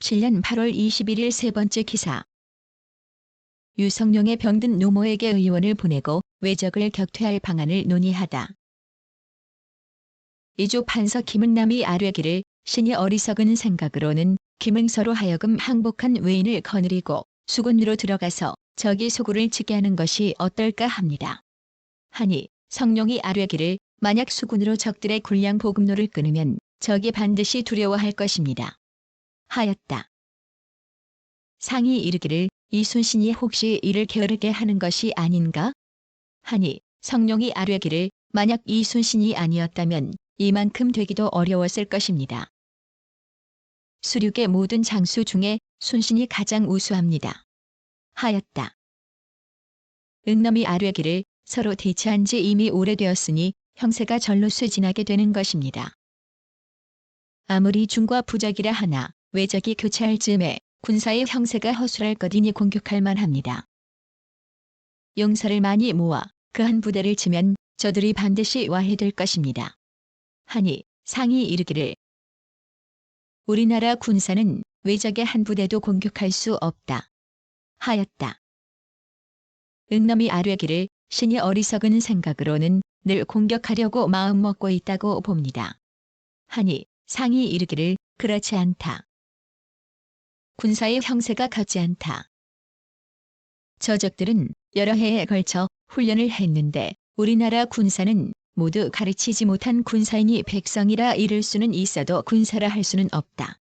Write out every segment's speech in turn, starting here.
2017년 8월 21일 세 번째 기사. 유성룡의 병든 노모에게 의원을 보내고 외적을 격퇴할 방안을 논의하다. 이조 판서 김은남이 아뢰기를 신이 어리석은 생각으로는 김응서로 하여금 항복한 외인을 거느리고 수군으로 들어가서 적이 소굴을 치게 하는 것이 어떨까 합니다. 하니 성룡이 아뢰기를 만약 수군으로 적들의 군량 보급로를 끊으면 적이 반드시 두려워할 것입니다. 하였다. 상이 이르기를 이순신이 혹시 이를 게으르게 하는 것이 아닌가? 하니 성룡이 아뢰기를 만약 이순신이 아니었다면 이만큼 되기도 어려웠을 것입니다. 수륙의 모든 장수 중에 순신이 가장 우수합니다. 하였다. 응남이 아뢰기를 서로 대치한 지 이미 오래되었으니 형세가 절로 쇠진하게 되는 것입니다. 아무리 중과 부적이라 하나 외적이 교차할 즈음에 군사의 형세가 허술할 것이니 공격할 만합니다. 용사를 많이 모아 그 한 부대를 치면 저들이 반드시 와해될 것입니다. 하니 상이 이르기를 우리나라 군사는 외적의 한 부대도 공격할 수 없다. 하였다. 응남이 아뢰기를 신이 어리석은 생각으로는 늘 공격하려고 마음먹고 있다고 봅니다. 하니 상이 이르기를 그렇지 않다. 군사의 형세가 같지 않다. 저적들은 여러 해에 걸쳐 훈련을 했는데 우리나라 군사는 모두 가르치지 못한 군사이니 백성이라 이를 수는 있어도 군사라 할 수는 없다.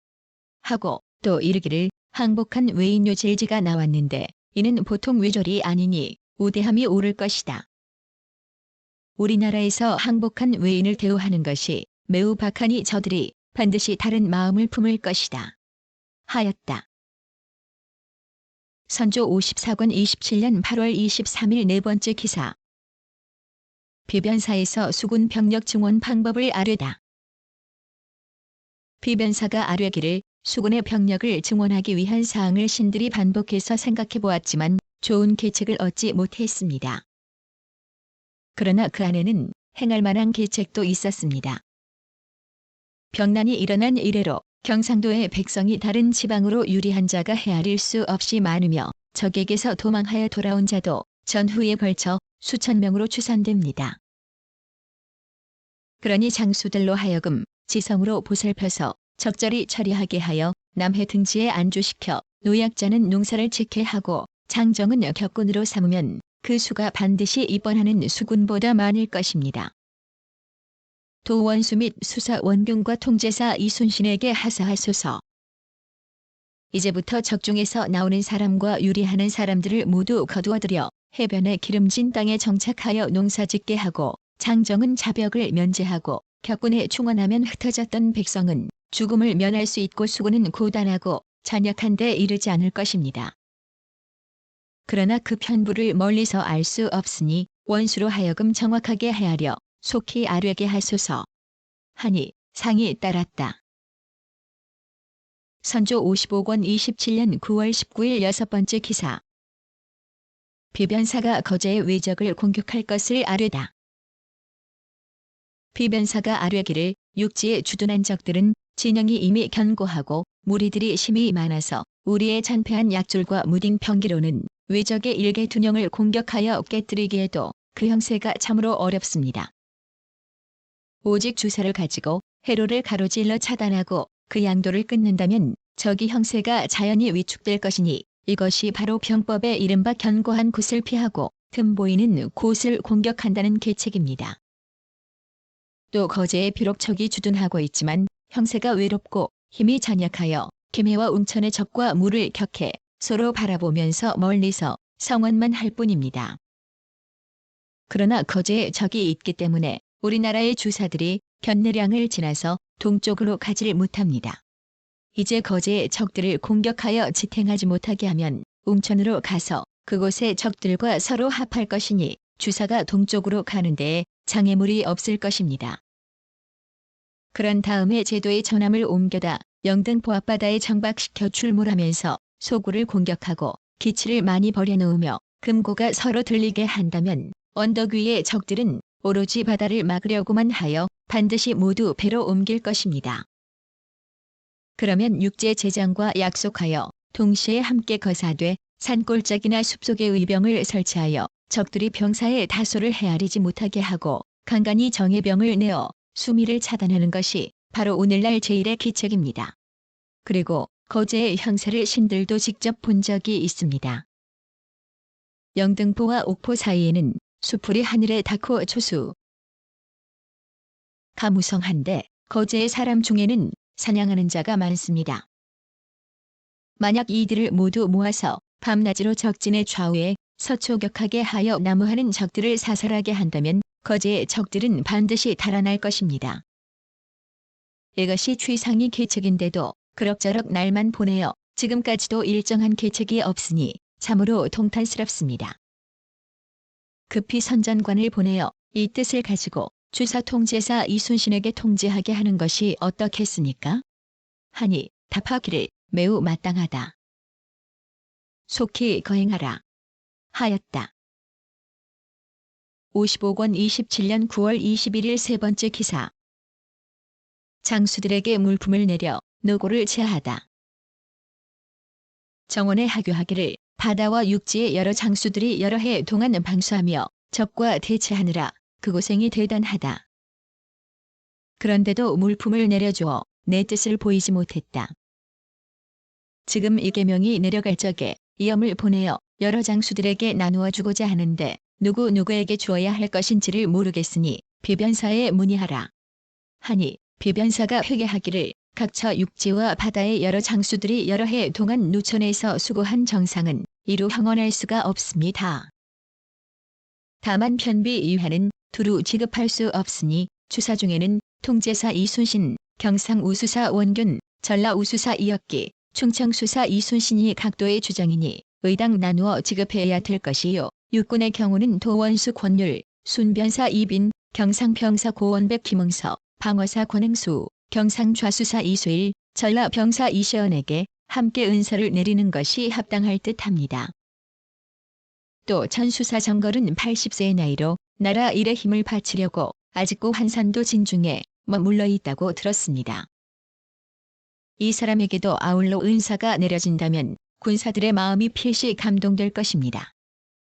하고 또 이르기를 항복한 외인 요질지가 나왔는데 이는 보통 외졸이 아니니 우대함이 오를 것이다. 우리나라에서 항복한 외인을 대우하는 것이 매우 박하니 저들이 반드시 다른 마음을 품을 것이다. 하였다. 선조 54권 27년 8월 23일 네 번째 기사. 비변사에서 수군 병력 증원 방법을 아뢰다. 비변사가 아뢰기를 수군의 병력을 증원하기 위한 사항을 신들이 반복해서 생각해 보았지만 좋은 계책을 얻지 못했습니다. 그러나 그 안에는 행할 만한 계책도 있었습니다. 병난이 일어난 이래로 경상도의 백성이 다른 지방으로 유리한 자가 헤아릴 수 없이 많으며 적에게서 도망하여 돌아온 자도 전후에 걸쳐 수천 명으로 추산됩니다. 그러니 장수들로 하여금 지성으로 보살펴서 적절히 처리하게 하여 남해 등지에 안주시켜 노약자는 농사를 짓게 하고 장정은 격군으로 삼으면 그 수가 반드시 입번하는 수군보다 많을 것입니다. 도원수 및 수사 원균과 통제사 이순신에게 하사하소서. 이제부터 적중에서 나오는 사람과 유리하는 사람들을 모두 거두어들여 해변의 기름진 땅에 정착하여 농사짓게 하고 장정은 자벽을 면제하고 격군에 충원하면 흩어졌던 백성은 죽음을 면할 수 있고 수군은 고단하고 잔약한 데 이르지 않을 것입니다. 그러나 그 편부를 멀리서 알 수 없으니 원수로 하여금 정확하게 헤아려 속히 아뢰게 하소서. 하니 상이 따랐다. 선조 55권 27년 9월 19일 여섯 번째 기사. 비변사가 거제의 외적을 공격할 것을 아뢰다. 비변사가 아뢰기를 육지에 주둔한 적들은 진영이 이미 견고하고 무리들이 심히 많아서 우리의 잔패한 약줄과 무딩 병기로는 외적의 일개 둔영을 공격하여 깨뜨리기에도 그 형세가 참으로 어렵습니다. 오직 주사를 가지고 해로를 가로질러 차단하고 그 양도를 끊는다면 적이 형세가 자연히 위축될 것이니 이것이 바로 병법의 이른바 견고한 곳을 피하고 틈 보이는 곳을 공격한다는 계책입니다. 또 거제에 비록 적이 주둔하고 있지만 형세가 외롭고 힘이 잔약하여 김해와 웅천의 적과 물을 격해 서로 바라보면서 멀리서 성원만 할 뿐입니다. 그러나 거제에 적이 있기 때문에 우리나라의 주사들이 견내량을 지나서 동쪽으로 가지를 못합니다. 이제 거제의 적들을 공격하여 지탱하지 못하게 하면 웅천으로 가서 그곳의 적들과 서로 합할 것이니 주사가 동쪽으로 가는 데에 장애물이 없을 것입니다. 그런 다음에 제도의 전함을 옮겨다 영등포 앞바다에 정박시켜 출몰하면서 소굴을 공격하고 기치를 많이 버려놓으며 금고가 서로 들리게 한다면 언덕 위의 적들은 오로지 바다를 막으려고만 하여 반드시 모두 배로 옮길 것입니다. 그러면 육지의 제장과 약속하여 동시에 함께 거사되 산골짜기나 숲속에 의병을 설치하여 적들이 병사의 다소를 헤아리지 못하게 하고 간간히 정예병을 내어 수미를 차단하는 것이 바로 오늘날 제1의 기책입니다. 그리고 거제의 형사를 신들도 직접 본 적이 있습니다. 영등포와 옥포 사이에는 수풀이 하늘에 닿고 초수 가무성한데 거제의 사람 중에는 사냥하는 자가 많습니다. 만약 이들을 모두 모아서 밤낮으로 적진의 좌우에 서초격하게 하여 난무하는 적들을 사살하게 한다면 거제의 적들은 반드시 달아날 것입니다. 이것이 최상위 계책인데도 그럭저럭 날만 보내어 지금까지도 일정한 계책이 없으니 참으로 통탄스럽습니다. 급히 선전관을 보내어 이 뜻을 가지고 주사 통제사 이순신에게 통지하게 하는 것이 어떻겠습니까? 하니 답하기를 매우 마땅하다. 속히 거행하라. 하였다. 55권 27년 9월 21일 세 번째 기사. 장수들에게 물품을 내려 노고를 제하다. 정원에 하교하기를 바다와 육지의 여러 장수들이 여러 해 동안 방수하며 적과 대치하느라 그 고생이 대단하다. 그런데도 물품을 내려주어 내 뜻을 보이지 못했다. 지금 이 계명이 내려갈 적에 이엄을 보내어 여러 장수들에게 나누어 주고자 하는데 누구에게 주어야 할 것인지를 모르겠으니 비변사에 문의하라. 하니 비변사가 회개하기를 각처 육지와 바다의 여러 장수들이 여러 해 동안 누천에서 수고한 정상은 이루 형언할 수가 없습니다. 다만 편비 이하는 두루 지급할 수 없으니 주사 중에는 통제사 이순신, 경상우수사 원균, 전라우수사 이혁기, 충청수사 이순신이 각도의 주장이니 의당 나누어 지급해야 될 것이요. 육군의 경우는 도원수 권율, 순변사 이빈, 경상병사 고원백 김응서, 방어사 권행수, 경상좌수사 이수일, 전라병사 이시연에게 함께 은서를 내리는 것이 합당할 듯합니다. 또 전수사 정걸은 80세의 나이로 나라 일에 힘을 바치려고 아직도 한산도 진중에 머물러 있다고 들었습니다. 이 사람에게도 아울러 은사가 내려진다면 군사들의 마음이 필시 감동될 것입니다.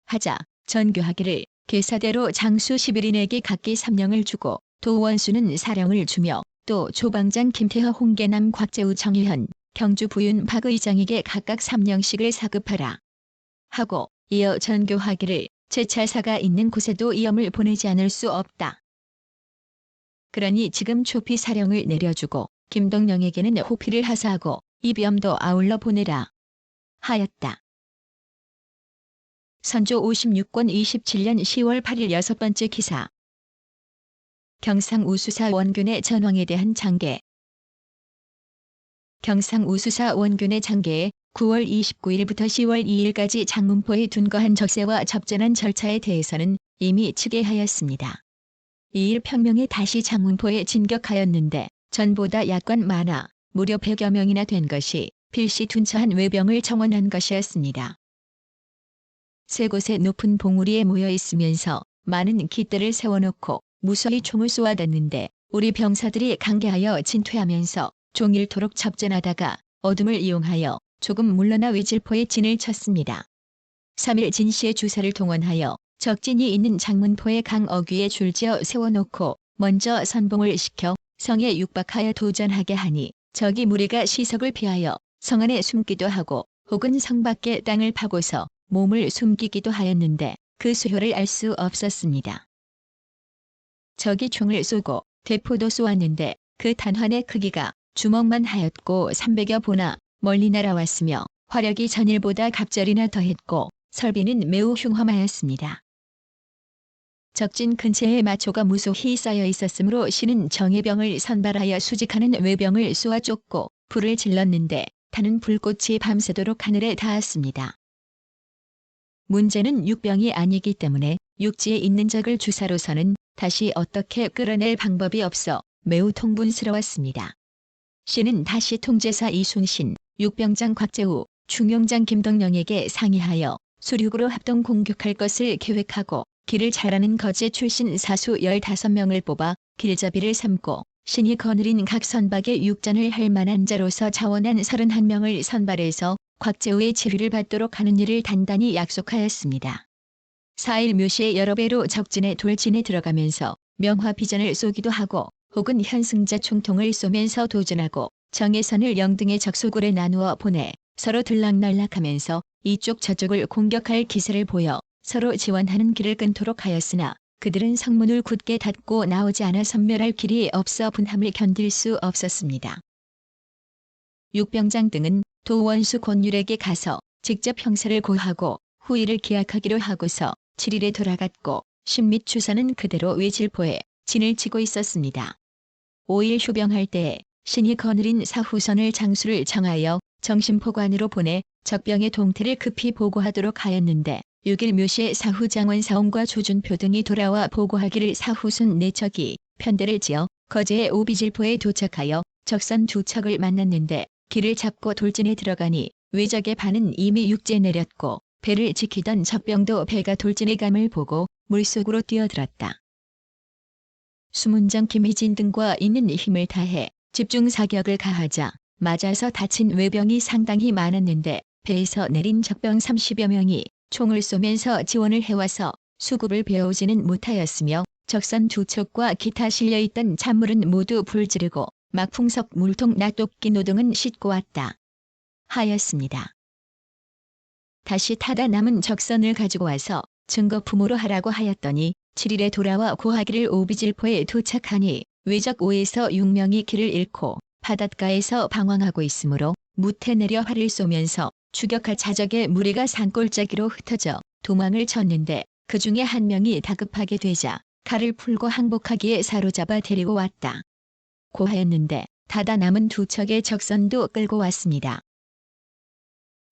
하자 전교하기를 계사대로 장수 11인에게 각기 3령을 주고 도원수는 4령을 주며 또 조방장 김태허 홍계남 곽재우 정일현 경주 부윤 박의장에게 각각 3령씩을 사급하라. 하고 이어 전교하기를 제찰사가 있는 곳에도 이엄을 보내지 않을 수 없다. 그러니 지금 초피 4령을 내려주고 김동령에게는 호피를 하사하고 이비엄도 아울러 보내라. 하였다. 선조 56권 27년 10월 8일 여섯 번째 기사. 경상우수사 원균의 전황에 대한 장계. 경상우수사 원균의 장계에 9월 29일부터 10월 2일까지 장문포에 둔거한 적세와 접전한 절차에 대해서는 이미 취계하였습니다. 2일 평명에 다시 장문포에 진격하였는데 전보다 약관 많아 무려 100여 명이나 된 것이 필시 둔처한 외병을 정원한 것이었습니다. 세 곳의 높은 봉우리에 모여 있으면서 많은 깃대를 세워놓고 무수히 총을 쏘아댔는데 우리 병사들이 강개하여 진퇴하면서 종일토록 접전하다가 어둠을 이용하여 조금 물러나 위질포에 진을 쳤습니다. 3일 진시의 주사를 동원하여 적진이 있는 장문포의 강 어귀에 줄지어 세워놓고 먼저 선봉을 시켜 성에 육박하여 도전하게 하니 적이 무리가 시석을 피하여 성 안에 숨기도 하고 혹은 성 밖에 땅을 파고서 몸을 숨기기도 하였는데 그 수효를 알 수 없었습니다. 적이 총을 쏘고 대포도 쏘았는데 그 단환의 크기가 주먹만 하였고 300여 보나 멀리 날아왔으며 화력이 전일보다 갑절이나 더했고 설비는 매우 흉험하였습니다. 적진 근처에 마초가 무소히 쌓여 있었으므로 신은 정예병을 선발하여 수직하는 외병을 쏘아 쫓고 불을 질렀는데 타는 불꽃이 밤새도록 하늘에 닿았습니다. 문제는 육병이 아니기 때문에 육지에 있는 적을 주사로서는 다시 어떻게 끌어낼 방법이 없어 매우 통분스러웠습니다. 신은 다시 통제사 이순신, 육병장 곽재우, 중용장 김덕령에게 상의하여 수륙으로 합동 공격할 것을 계획하고 길을 잘 아는 거제 출신 사수 15명을 뽑아 길잡이를 삼고 신이 거느린 각 선박에 육전을 할 만한 자로서 자원한 31명을 선발해서 곽재우의 지휘를 받도록 하는 일을 단단히 약속하였습니다. 4일 묘시에 여러 배로 적진에 돌진에 들어가면서 명화비전을 쏘기도 하고 혹은 현승자 총통을 쏘면서 도전하고 정예선을 영등의 적소굴에 나누어 보내 서로 들락날락하면서 이쪽 저쪽을 공격할 기세를 보여 서로 지원하는 길을 끊도록 하였으나 그들은 성문을 굳게 닫고 나오지 않아 섬멸할 길이 없어 분함을 견딜 수 없었습니다. 육병장 등은 도원수 권율에게 가서 직접 형사를 고하고 후일을 기약하기로 하고서 7일에 돌아갔고 신 및 주사는 그대로 외질포에 진을 치고 있었습니다. 5일 휴병할 때에 신이 거느린 사후선을 장수를 정하여 정심포관으로 보내 적병의 동태를 급히 보고하도록 하였는데 6일 묘시에 사후장원 사원과 조준표 등이 돌아와 보고하기를 사후순 4척이 편대를 지어 거제의 오비질포에 도착하여 적선 2척을 만났는데 길을 잡고 돌진에 들어가니 외적의 반은 이미 육지에 내렸고 배를 지키던 적병도 배가 돌진의 감을 보고 물속으로 뛰어들었다. 수문장 김희진 등과 있는 힘을 다해 집중 사격을 가하자 맞아서 다친 외병이 상당히 많았는데 배에서 내린 적병 30여 명이 총을 쏘면서 지원을 해와서 수급을 베어오지는 못하였으며 적선 2척과 기타 실려있던 잔물은 모두 불지르고 막풍석 물통 낫도끼 노등은 싣고 왔다 하였습니다. 다시 타다 남은 적선을 가지고 와서 증거품으로 하라고 하였더니 7일에 돌아와 고하기를 오비질포에 도착하니 외적 5에서 6명이 길을 잃고 바닷가에서 방황하고 있으므로 무태 내려 활을 쏘면서 추격할 자적의 무리가 산골짜기로 흩어져 도망을 쳤는데 그 중에 한 명이 다급하게 되자 칼을 풀고 항복하기에 사로잡아 데리고 왔다 고하였는데 타다 남은 2척의 적선도 끌고 왔습니다.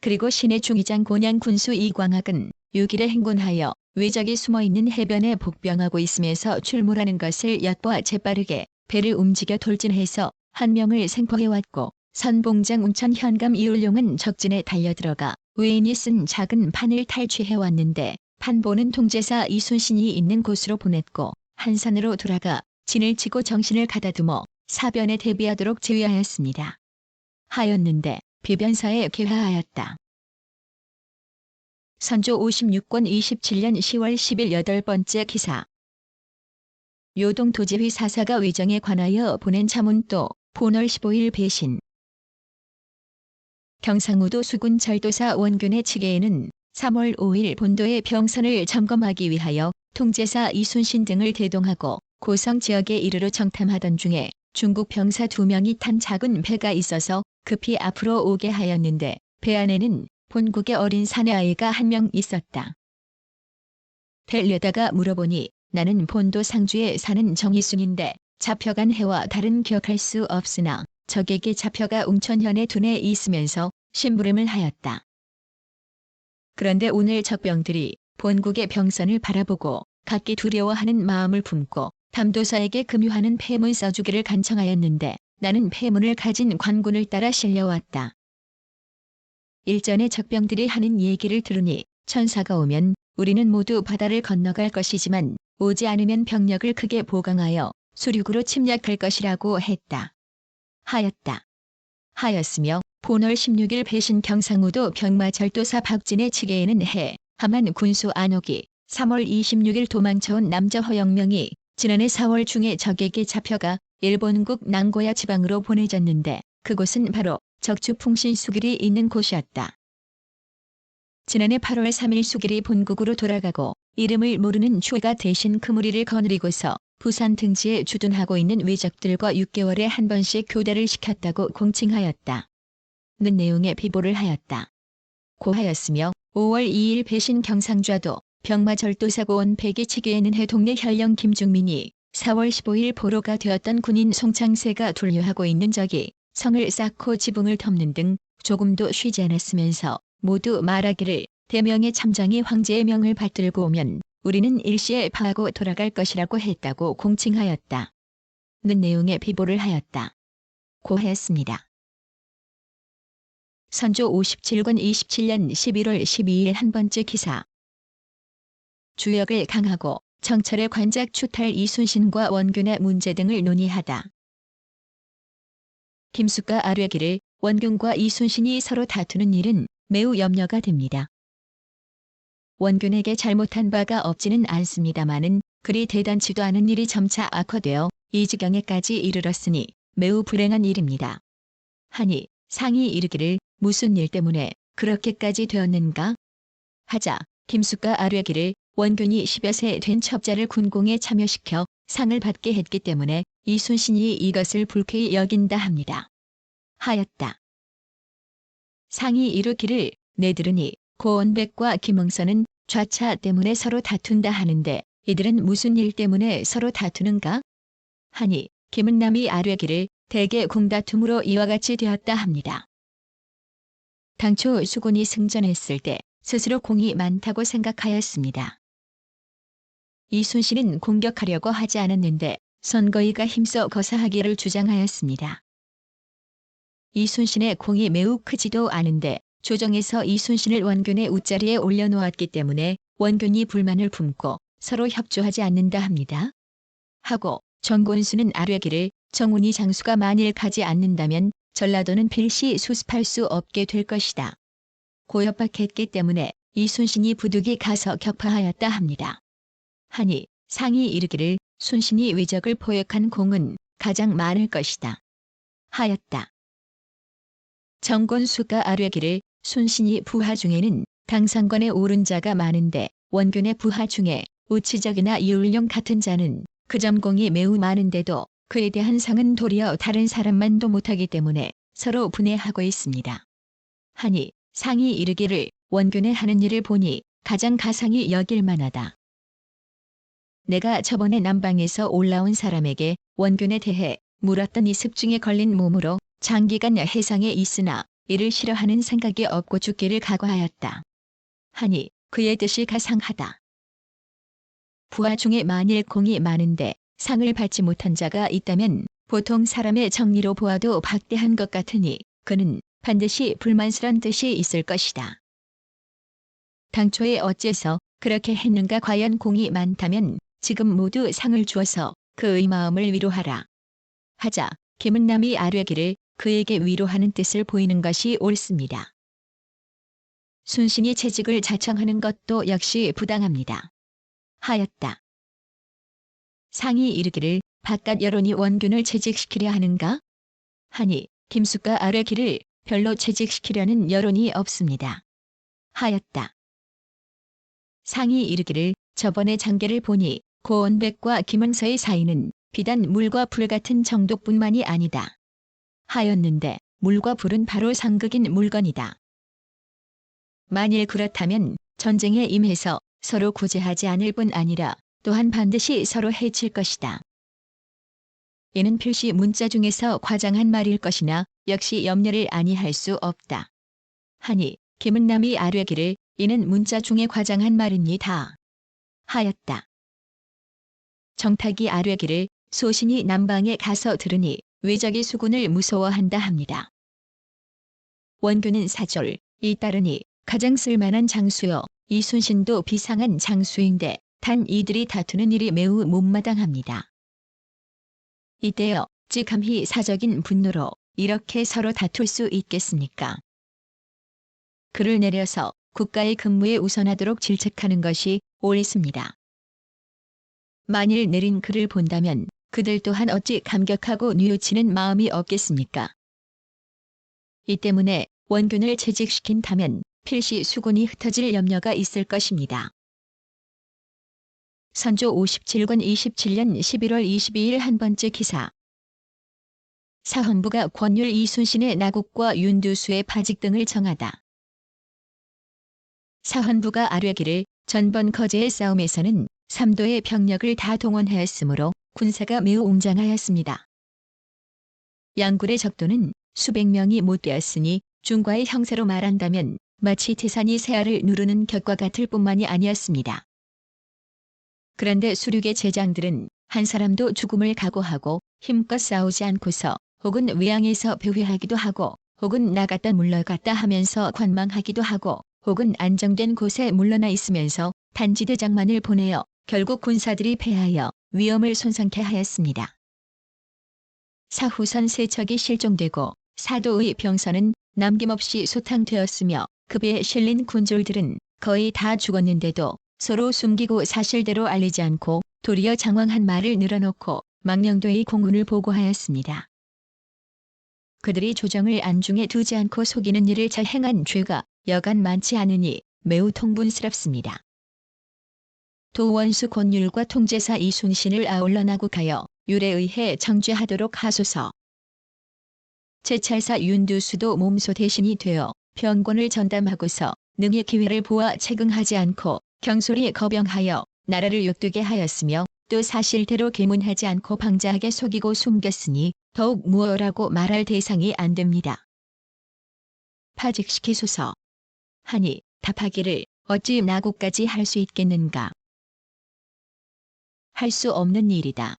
그리고 신의 중위장 곤양 군수 이광학은 6일에 행군하여 외적이 숨어있는 해변에 복병하고 있으면서 출몰하는 것을 엿보아 재빠르게 배를 움직여 돌진해서 한 명을 생포해왔고 선봉장 운천 현감 이울룡은 적진에 달려들어가 외인이 쓴 작은 판을 탈취해왔는데 판보는 통제사 이순신이 있는 곳으로 보냈고 한산으로 돌아가 진을 치고 정신을 가다듬어 사변에 대비하도록 지휘하였습니다. 하였는데 비변사에 개하하였다. 선조 56권 27년 10월 10일 8번째 기사. 요동 도지휘 사사가 위정에 관하여 보낸 자문또 본월 15일 배신. 경상우도 수군 절도사 원균의 측에는 3월 5일 본도의 병선을 점검하기 위하여 통제사 이순신 등을 대동하고 고성 지역에 이르러 정탐하던 중에 중국 병사 2명이 탄 작은 배가 있어서 급히 앞으로 오게 하였는데 배 안에는 본국의 어린 사내아이가 한 명 있었다. 뵈려다가 물어보니 나는 본도 상주에 사는 정희순인데 잡혀간 해와 다른 기억할 수 없으나 적에게 잡혀가 웅천현에 둔해 있으면서 심부름을 하였다. 그런데 오늘 적병들이 본국의 병선을 바라보고 각기 두려워하는 마음을 품고 담도사에게 금유하는 폐문 써주기를 간청하였는데 나는 폐문을 가진 관군을 따라 실려왔다. 일전에 적병들이 하는 얘기를 들으니 천사가 오면 우리는 모두 바다를 건너갈 것이지만 오지 않으면 병력을 크게 보강하여 수륙으로 침략할 것이라고 했다. 하였으며 본월 16일 배신 경상우도 병마절도사 박진의 측에는 해 함한 군수 안옥이 3월 26일 도망쳐온 남자 허영명이 지난해 4월 중에 적에게 잡혀가 일본국 난고야 지방으로 보내졌는데 그곳은 바로 적주 풍신 수길이 있는 곳이었다. 지난해 8월 3일 수길이 본국으로 돌아가고 이름을 모르는 추가 대신 그 무리를 거느리고서 부산 등지에 주둔하고 있는 외적들과 6개월에 한 번씩 교대를 시켰다고 공칭하였다. 는 내용의 비보를 하였다. 고하였으며 5월 2일 배신 경상좌도 병마절도사고 원백의 측에는 해 동네 현령 김중민이 4월 15일 보로가 되었던 군인 송창세가 둘류하고 있는 적이 성을 쌓고 지붕을 덮는 등 조금도 쉬지 않았으면서 모두 말하기를 대명의 참장이 황제의 명을 받들고 오면 우리는 일시에 파하고 돌아갈 것이라고 했다고 공칭하였다. 는 내용의 비보를 하였다. 고하였습니다. 선조 57권 27년 11월 12일 한 번째 기사. 주역을 강하고 정철의 관작 추탈 이순신과 원균의 문제 등을 논의하다. 김숙과 아뢰기를 원균과 이순신이 서로 다투는 일은 매우 염려가 됩니다. 원균에게 잘못한 바가 없지는 않습니다마는 그리 대단치도 않은 일이 점차 악화되어 이 지경에까지 이르렀으니 매우 불행한 일입니다. 하니 상이 이르기를 무슨 일 때문에 그렇게까지 되었는가? 하자 김숙과 아뢰기를 원균이 10여 세 된 첩자를 군공에 참여시켜 상을 받게 했기 때문에 이순신이 이것을 불쾌히 여긴다 합니다. 하였다. 상이 이르기를 내 들으니 고원백과 김응선은 좌차 때문에 서로 다툰다 하는데 이들은 무슨 일 때문에 서로 다투는가? 하니 김은남이 아뢰기를 대개 공다툼으로 이와 같이 되었다 합니다. 당초 수군이 승전했을 때 스스로 공이 많다고 생각하였습니다. 이순신은 공격하려고 하지 않았는데 선거위가 힘써 거사하기를 주장하였습니다. 이순신의 공이 매우 크지도 않은데 조정에서 이순신을 원균의 웃자리에 올려놓았기 때문에 원균이 불만을 품고 서로 협조하지 않는다 합니다. 하고 정곤수는 아뢰기를 정훈이 장수가 만일 가지 않는다면 전라도는 필시 수습할 수 없게 될 것이다. 고협박했기 때문에 이순신이 부득이 가서 격파하였다 합니다. 하니 상이 이르기를 순신이 위적을 포획한 공은 가장 많을 것이다. 하였다. 정곤수가 아뢰기를 순신이 부하 중에는 당상권에 오른 자가 많은데 원균의 부하 중에 우치적이나 이울령 같은 자는 그 점공이 매우 많은데도 그에 대한 상은 도리어 다른 사람만도 못하기 때문에 서로 분해하고 있습니다. 하니 상이 이르기를 원균의 하는 일을 보니 가장 가상이 여길 만하다. 내가 저번에 남방에서 올라온 사람에게 원균에 대해 물었던 이 습중에 걸린 몸으로 장기간 해상에 있으나 이를 싫어하는 생각이 없고 죽기를 각오하였다. 하니 그의 뜻이 가상하다. 부하 중에 만일 공이 많은데 상을 받지 못한 자가 있다면 보통 사람의 정리로 보아도 박대한 것 같으니 그는 반드시 불만스런 뜻이 있을 것이다. 당초에 어째서 그렇게 했는가? 과연 공이 많다면 지금 모두 상을 주어서 그의 마음을 위로하라. 하자 김은남이 아뢰기를 그에게 위로하는 뜻을 보이는 것이 옳습니다. 순신이 채직을 자청하는 것도 역시 부당합니다. 하였다. 상이 이르기를 바깥 여론이 원균을 채직시키려 하는가? 하니 김숙과 아뢰기를 별로 채직시키려는 여론이 없습니다. 하였다. 상이 이르기를 저번에 장계를 보니 고원백과 김은서의 사이는 비단 물과 불 같은 정도뿐만이 아니다. 하였는데 물과 불은 바로 상극인 물건이다. 만일 그렇다면 전쟁에 임해서 서로 구제하지 않을 뿐 아니라 또한 반드시 서로 해칠 것이다. 이는 필시 문자 중에서 과장한 말일 것이나 역시 염려를 아니할 수 없다. 하니 김은남이 아뢰기를 이는 문자 중에 과장한 말입니다. 하였다. 정탁이 아뢰기를 소신이 남방에 가서 들으니 외적이 수군을 무서워한다 합니다. 원균은 사졸, 이따르니 가장 쓸만한 장수요 이순신도 비상한 장수인데 단 이들이 다투는 일이 매우 못마땅합니다. 이때여 찌감히 사적인 분노로 이렇게 서로 다툴 수 있겠습니까? 글을 내려서 국가의 근무에 우선하도록 질책하는 것이 옳습니다. 만일 내린 글을 본다면 그들 또한 어찌 감격하고 뉘우치는 마음이 없겠습니까? 이 때문에 원균을 채직시킨다면 필시 수군이 흩어질 염려가 있을 것입니다. 선조 57권 27년 11월 22일 한 번째 기사. 사헌부가 권율 이순신의 나국과 윤두수의 파직 등을 정하다. 사헌부가 아뢰기를 전번 거제의 싸움에서는 삼도의 병력을 다 동원하였으므로 군사가 매우 웅장하였습니다. 양굴의 적도는 수백 명이 못 되었으니 중과의 형세로 말한다면 마치 태산이 새알을 누르는 격과 같을 뿐만이 아니었습니다. 그런데 수륙의 제장들은 한 사람도 죽음을 각오하고 힘껏 싸우지 않고서 혹은 외양에서 배회하기도 하고 혹은 나갔다 물러갔다 하면서 관망하기도 하고 혹은 안정된 곳에 물러나 있으면서 단지대장만을 보내어 결국 군사들이 패하여 위엄을 손상케 하였습니다. 사후선 세척이 실종되고 사도의 병선은 남김없이 소탕되었으며 급에 실린 군졸들은 거의 다 죽었는데도 서로 숨기고 사실대로 알리지 않고 도리어 장황한 말을 늘어놓고 망령되이 공훈을 보고하였습니다. 그들이 조정을 안중에 두지 않고 속이는 일을 잘 행한 죄가 여간 많지 않으니 매우 통분스럽습니다. 도원수 권율과 통제사 이순신을 아울러 나국하여 율에 의해 정죄하도록 하소서. 제찰사 윤두수도 몸소 대신이 되어 변권을 전담하고서 능히 기회를 보아 책응하지 않고 경솔히 거병하여 나라를 욕되게 하였으며 또 사실대로 계문하지 않고 방자하게 속이고 숨겼으니 더욱 무엇라고 말할 대상이 안 됩니다. 파직시키소서. 하니 답하기를 어찌 나고까지 할 수 있겠는가. 할 수 없는 일이다.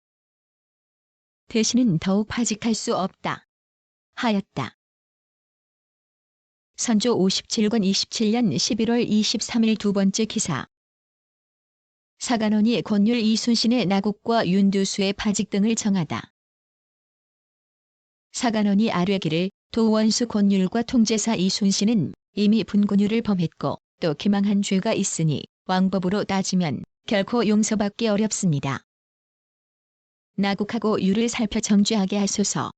대신은 더욱 파직할 수 없다. 하였다. 선조 57권 27년 11월 23일 두 번째 기사. 사간원이 권율 이순신의 나국과 윤두수의 파직 등을 정하다. 사간원이 아뢰기를 도원수 권율과 통제사 이순신은 이미 분군율을 범했고 또 기망한 죄가 있으니 왕법으로 따지면 결코 용서받기 어렵습니다. 나국하고 율을 살펴 정죄하게 하소서.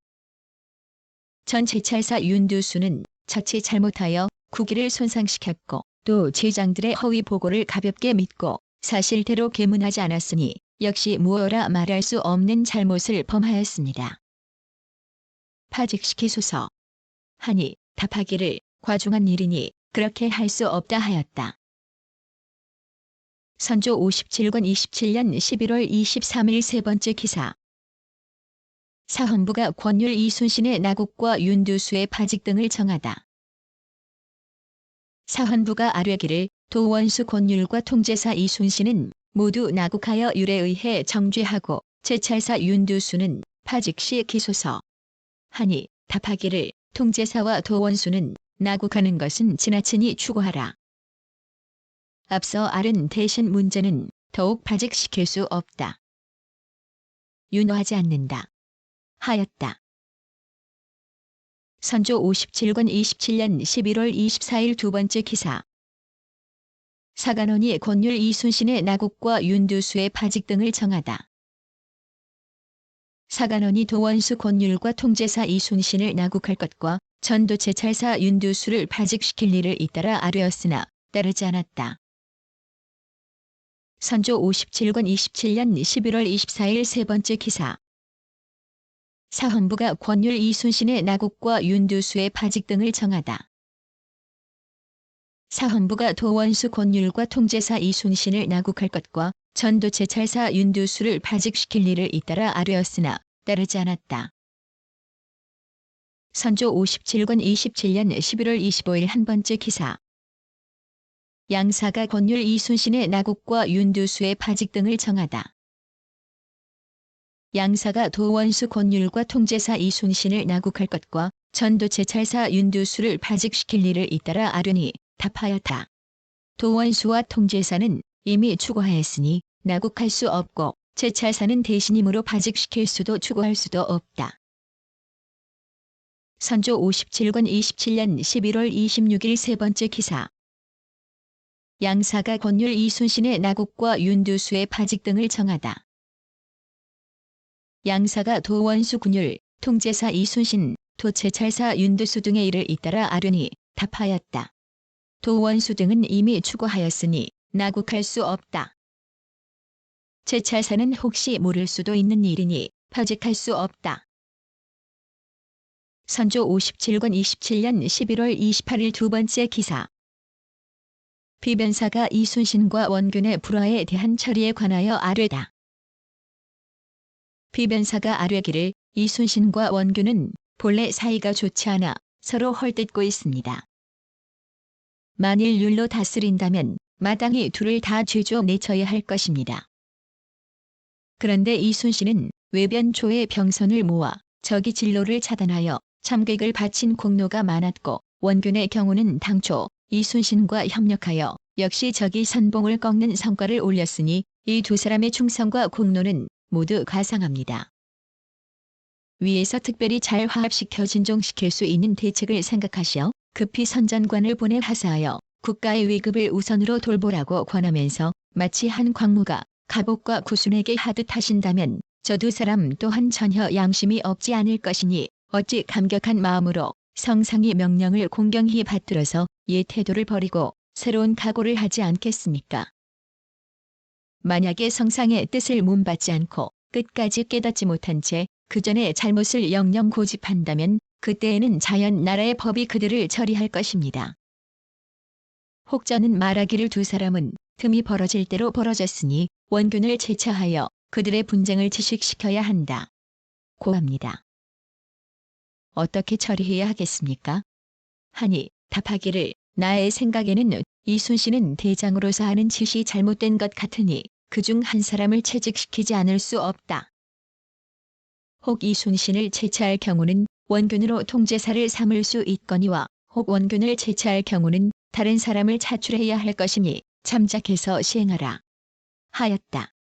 전 제찰사 윤두수는 자칫 잘못하여 국위를 손상시켰고 또 제장들의 허위 보고를 가볍게 믿고 사실대로 계문하지 않았으니 역시 무엇라 말할 수 없는 잘못을 범하였습니다. 파직시키소서. 하니 답하기를 과중한 일이니 그렇게 할 수 없다 하였다. 선조 57권 27년 11월 23일 세 번째 기사. 사헌부가 권율 이순신의 나국과 윤두수의 파직 등을 정하다. 사헌부가 아뢰기를 도원수 권율과 통제사 이순신은 모두 나국하여 율에 의해 정죄하고 제찰사 윤두수는 파직시 기소서. 하니 답하기를 통제사와 도원수는 나국하는 것은 지나치니 추구하라. 앞서 아른 대신 문제는 더욱 파직시킬 수 없다. 윤호하지 않는다. 하였다. 선조 57권 27년 11월 24일 두 번째 기사. 사간원이 권율 이순신의 나국과 윤두수의 파직 등을 정하다. 사간원이 도원수 권율과 통제사 이순신을 나국할 것과 전도 제찰사 윤두수를 파직시킬 일을 잇따라 아뢰었으나 따르지 않았다. 선조 57권 27년 11월 24일 세 번째 기사. 사헌부가 권율 이순신의 나국과 윤두수의 파직 등을 정하다. 사헌부가 도원수 권율과 통제사 이순신을 나국할 것과 전도 제찰사 윤두수를 파직시킬 일을 잇따라 아뢰었으나 따르지 않았다. 선조 57권 27년 11월 25일 한 번째 기사. 양사가 권율 이순신의 나국과 윤두수의 파직 등을 정하다. 양사가 도원수 권율과 통제사 이순신을 나국할 것과 전도 제찰사 윤두수를 파직시킬 일을 잇따라 아뢰니 답하였다. 도원수와 통제사는 이미 추구하였으니 나국할 수 없고 제찰사는 대신임으로 파직시킬 수도 추구할 수도 없다. 선조 57권 27년 11월 26일 세 번째 기사. 양사가 권율 이순신의 나국과 윤두수의 파직 등을 정하다. 양사가 도원수 군율, 통제사 이순신, 도제찰사 윤두수 등의 일을 잇따라 아뢰니 답하였다. 도원수 등은 이미 추구하였으니 나국할 수 없다. 제찰사는 혹시 모를 수도 있는 일이니 파직할 수 없다. 선조 57권 27년 11월 28일 두 번째 기사. 비변사가 이순신과 원균의 불화에 대한 처리에 관하여 아뢰다. 비변사가 아뢰기를 이순신과 원균은 본래 사이가 좋지 않아 서로 헐뜯고 있습니다. 만일 율로 다스린다면 마땅히 둘을 다 죄조 내쳐야 할 것입니다. 그런데 이순신은 외변 초의 병선을 모아 적이 진로를 차단하여 참객을 바친 공로가 많았고 원균의 경우는 당초 이순신과 협력하여 역시 적이 선봉을 꺾는 성과를 올렸으니 이 두 사람의 충성과 공로는 모두 가상합니다. 위에서 특별히 잘 화합시켜 진정시킬 수 있는 대책을 생각하시어 급히 선전관을 보내 하사하여 국가의 위급을 우선으로 돌보라고 권하면서 마치 한 광무가 갑옷과 구순에게 하듯 하신다면 저 두 사람 또한 전혀 양심이 없지 않을 것이니 어찌 감격한 마음으로 성상의 명령을 공경히 받들어서 옛 태도를 버리고 새로운 각오를 하지 않겠습니까? 만약에 성상의 뜻을 문받지 않고 끝까지 깨닫지 못한 채 그 전에 잘못을 영영 고집한다면 그때에는 자연 나라의 법이 그들을 처리할 것입니다. 혹자는 말하기를 두 사람은 틈이 벌어질 대로 벌어졌으니 원균을 제차하여 그들의 분쟁을 지식시켜야 한다. 고합니다. 어떻게 처리해야 하겠습니까? 하니 답하기를 나의 생각에는 이순신은 대장으로서 하는 짓이 잘못된 것 같으니 그중 한 사람을 채직시키지 않을 수 없다. 혹 이순신을 제차할 경우는 원균으로 통제사를 삼을 수 있거니와 혹 원균을 제차할 경우는 다른 사람을 차출해야 할 것이니 참작해서 시행하라. 하였다.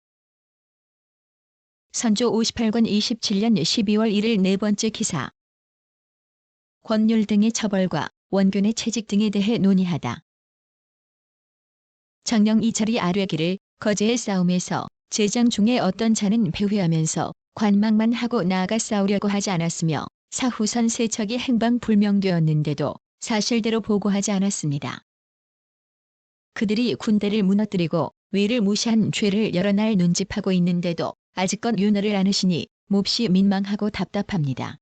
선조 58권 27년 12월 1일 네 번째 기사. 권율 등의 처벌과 원균의 채직 등에 대해 논의하다. 정령 이철이 아뢰기를 거제의 싸움에서 제장 중에 어떤 자는 배회하면서 관망만 하고 나아가 싸우려고 하지 않았으며 사후선 세척이 행방불명되었는데도 사실대로 보고하지 않았습니다. 그들이 군대를 무너뜨리고 위를 무시한 죄를 여러 날 논집하고 있는데도 아직껏 윤허를 안으시니 몹시 민망하고 답답합니다.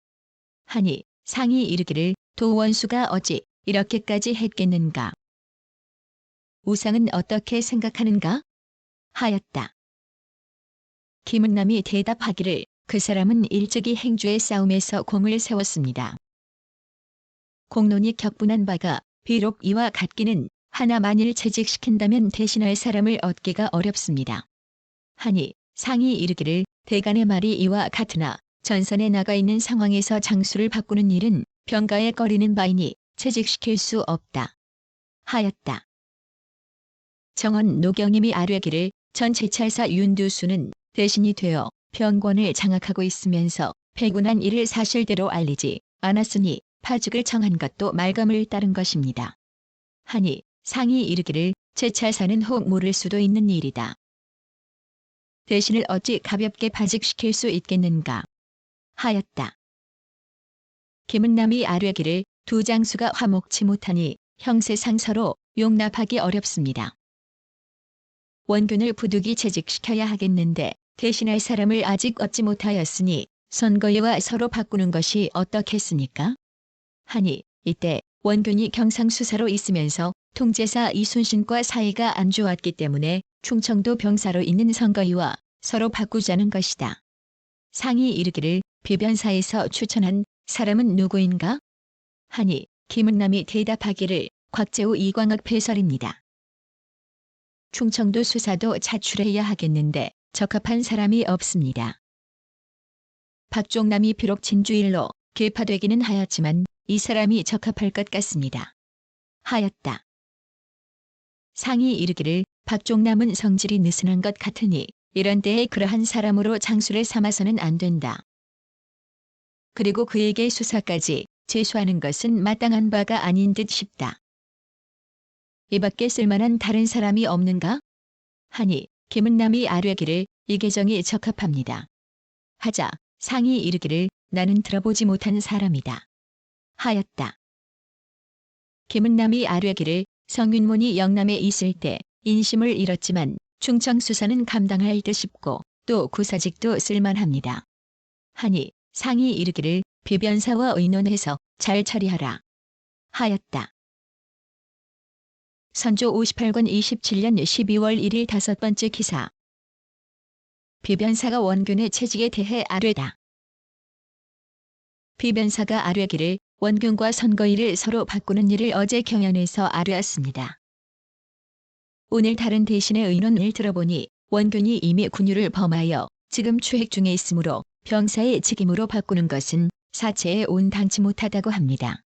하니 상이 이르기를 도원수가 어찌 이렇게까지 했겠는가? 우상은 어떻게 생각하는가? 하였다. 김은남이 대답하기를 그 사람은 일찍이 행주의 싸움에서 공을 세웠습니다. 공론이 격분한 바가 비록 이와 같기는 하나 만일 채직시킨다면 대신할 사람을 얻기가 어렵습니다. 하니 상이 이르기를 대간의 말이 이와 같으나 전선에 나가 있는 상황에서 장수를 바꾸는 일은 병가에 꺼리는 바이니 채직시킬 수 없다. 하였다. 정원 노경임이 아뢰기를 전 제찰사 윤두수는 대신이 되어 병권을 장악하고 있으면서 패군한 일을 사실대로 알리지 않았으니 파직을 청한 것도 말감을 따른 것입니다. 하니 상이 이르기를 제찰사는 혹 모를 수도 있는 일이다. 대신을 어찌 가볍게 파직시킬 수 있겠는가? 하였다. 김은남이 아뢰기를 두 장수가 화목치 못하니 형세상 서로 용납하기 어렵습니다. 원균을 부득이 채직시켜야 하겠는데 대신할 사람을 아직 얻지 못하였으니 선거위와 서로 바꾸는 것이 어떻겠습니까? 하니 이때 원균이 경상수사로 있으면서 통제사 이순신과 사이가 안 좋았기 때문에 충청도 병사로 있는 선거위와 서로 바꾸자는 것이다. 상이 이르기를 비변사에서 추천한 사람은 누구인가? 하니 김은남이 대답하기를 곽재우 이광학 패설입니다. 충청도 수사도 차출해야 하겠는데 적합한 사람이 없습니다. 박종남이 비록 진주일로 계파되기는 하였지만 이 사람이 적합할 것 같습니다. 하였다. 상이 이르기를 박종남은 성질이 느슨한 것 같으니 이런 때에 그러한 사람으로 장수를 삼아서는 안 된다. 그리고 그에게 수사까지 제수하는 것은 마땅한 바가 아닌 듯 싶다. 이밖에 쓸만한 다른 사람이 없는가? 하니 김은남이 아뢰기를 이 계정이 적합합니다. 하자 상이 이르기를 나는 들어보지 못한 사람이다. 하였다. 김은남이 아뢰기를 성윤문이 영남에 있을 때 인심을 잃었지만 충청수사는 감당할 듯 싶고 또 구사직도 쓸만합니다. 하니 상이 이르기를 비변사와 의논해서 잘 처리하라. 하였다. 선조 58권 27년 12월 1일 다섯 번째 기사. 비변사가 원균의 채직에 대해 아뢰다. 비변사가 아뢰기를 원균과 선거위를 서로 바꾸는 일을 어제 경연에서 아뢰었습니다. 오늘 다른 대신의 의논을 들어보니 원균이 이미 군유를 범하여 지금 추행 중에 있으므로 병사의 책임으로 바꾸는 것은 사체에 온당치 못하다고 합니다.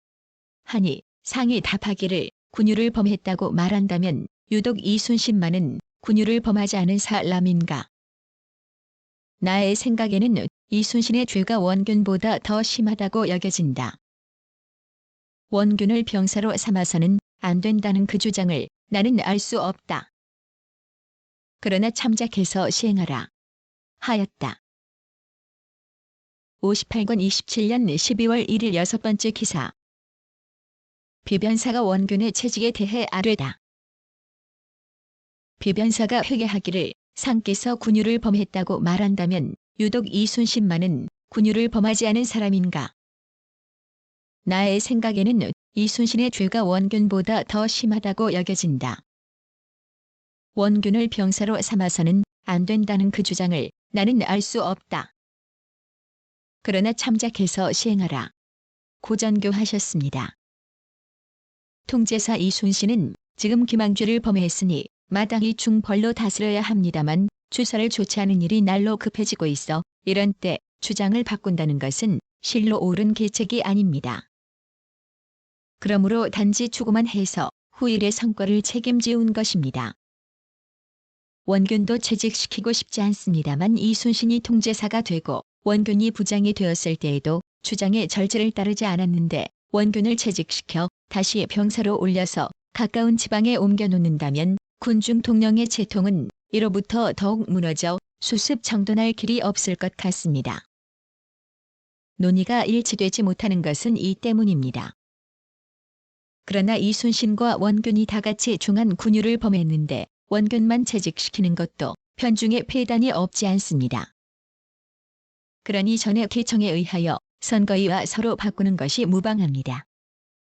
하니 상이 답하기를 군유를 범했다고 말한다면 유독 이순신만은 군유를 범하지 않은 사람인가? 나의 생각에는 이순신의 죄가 원균보다 더 심하다고 여겨진다. 원균을 병사로 삼아서는 안 된다는 그 주장을 나는 알 수 없다. 그러나 참작해서 시행하라. 하였다. 58권 27년 12월 1일 6번째 기사. 비변사가 원균의 채직에 대해 아뢰다. 비변사가 회개하기를 상께서 군유를 범했다고 말한다면 유독 이순신만은 군유를 범하지 않은 사람인가? 나의 생각에는 이순신의 죄가 원균보다 더 심하다고 여겨진다. 원균을 병사로 삼아서는 안 된다는 그 주장을 나는 알 수 없다. 그러나 참작해서 시행하라. 고전교하셨습니다. 통제사 이순신은 지금 김항죄를 범했으니 마땅히 중벌로 다스려야 합니다만 주사를 좋지 않은 일이 날로 급해지고 있어 이런 때 주장을 바꾼다는 것은 실로 옳은 계책이 아닙니다. 그러므로 단지 추구만 해서 후일의 성과를 책임지운 것입니다. 원균도 채직시키고 싶지 않습니다만 이순신이 통제사가 되고 원균이 부장이 되었을 때에도 주장의 절제를 따르지 않았는데 원균을 채직시켜 다시 병사로 올려서 가까운 지방에 옮겨놓는다면 군중 통령의 채통은 이로부터 더욱 무너져 수습 정돈할 길이 없을 것 같습니다. 논의가 일치되지 못하는 것은 이 때문입니다. 그러나 이순신과 원균이 다같이 중한 군유를 범했는데 원균만 채직시키는 것도 편중에 폐단이 없지 않습니다. 그러니 전의 계청에 의하여 선거위와 서로 바꾸는 것이 무방합니다.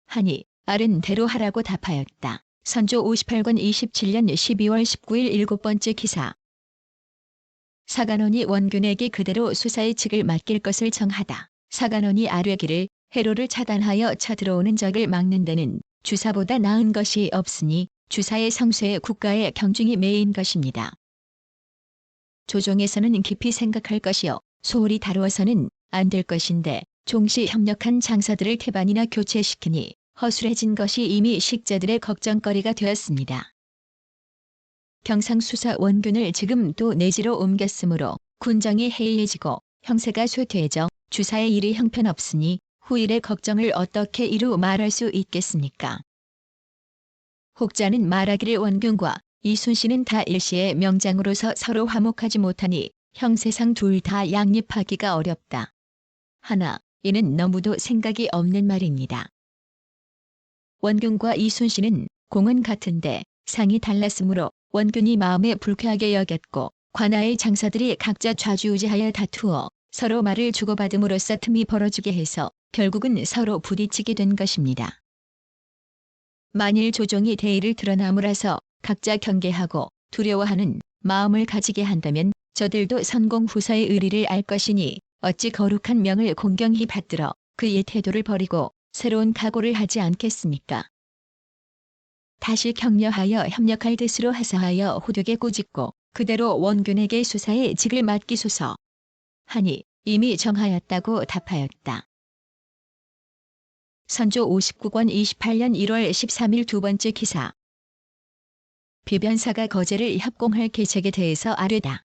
하니 아른 대로 하라고 답하였다. 선조 58권 27년 12월 19일 7번째 기사. 사간원이 원균에게 그대로 수사의 직을 맡길 것을 정하다. 사간원이 아뢰기를 해로를 차단하여 쳐들어오는 적을 막는 데는 주사보다 나은 것이 없으니 주사의 성쇠에 국가의 경중이 매인 것입니다. 조정에서는 깊이 생각할 것이요 소홀히 다루어서는 안 될 것인데 종시 협력한 장사들을 태반이나 교체시키니 허술해진 것이 이미 식자들의 걱정거리가 되었습니다. 경상수사 원균을 지금 또 내지로 옮겼으므로 군정이 해이해지고 형세가 쇠퇴해져 주사의 일이 형편없으니 후일의 걱정을 어떻게 이루 말할 수 있겠습니까? 혹자는 말하기를 원균과 이순신은 다 일시의 명장으로서 서로 화목하지 못하니 형세상 둘 다 양립하기가 어렵다. 하나, 이는 너무도 생각이 없는 말입니다. 원균과 이순신은 공은 같은데 상이 달랐으므로 원균이 마음에 불쾌하게 여겼고 관아의 장사들이 각자 좌지우지하여 다투어 서로 말을 주고받음으로써 틈이 벌어지게 해서 결국은 서로 부딪히게 된 것입니다. 만일 조정이 대의를 드러나므라서 각자 경계하고 두려워하는 마음을 가지게 한다면 저들도 선공후사의 의리를 알 것이니 어찌 거룩한 명을 공경히 받들어 그의 태도를 버리고 새로운 각오를 하지 않겠습니까? 다시 격려하여 협력할 뜻으로 하사하여 호되게 꾸짖고 그대로 원균에게 수사의 직을 맡기소서 하니 이미 정하였다고 답하였다. 선조 59권 28년 1월 13일 2번째 기사. 비변사가 거제를 협공할 계책에 대해서 아뢰다.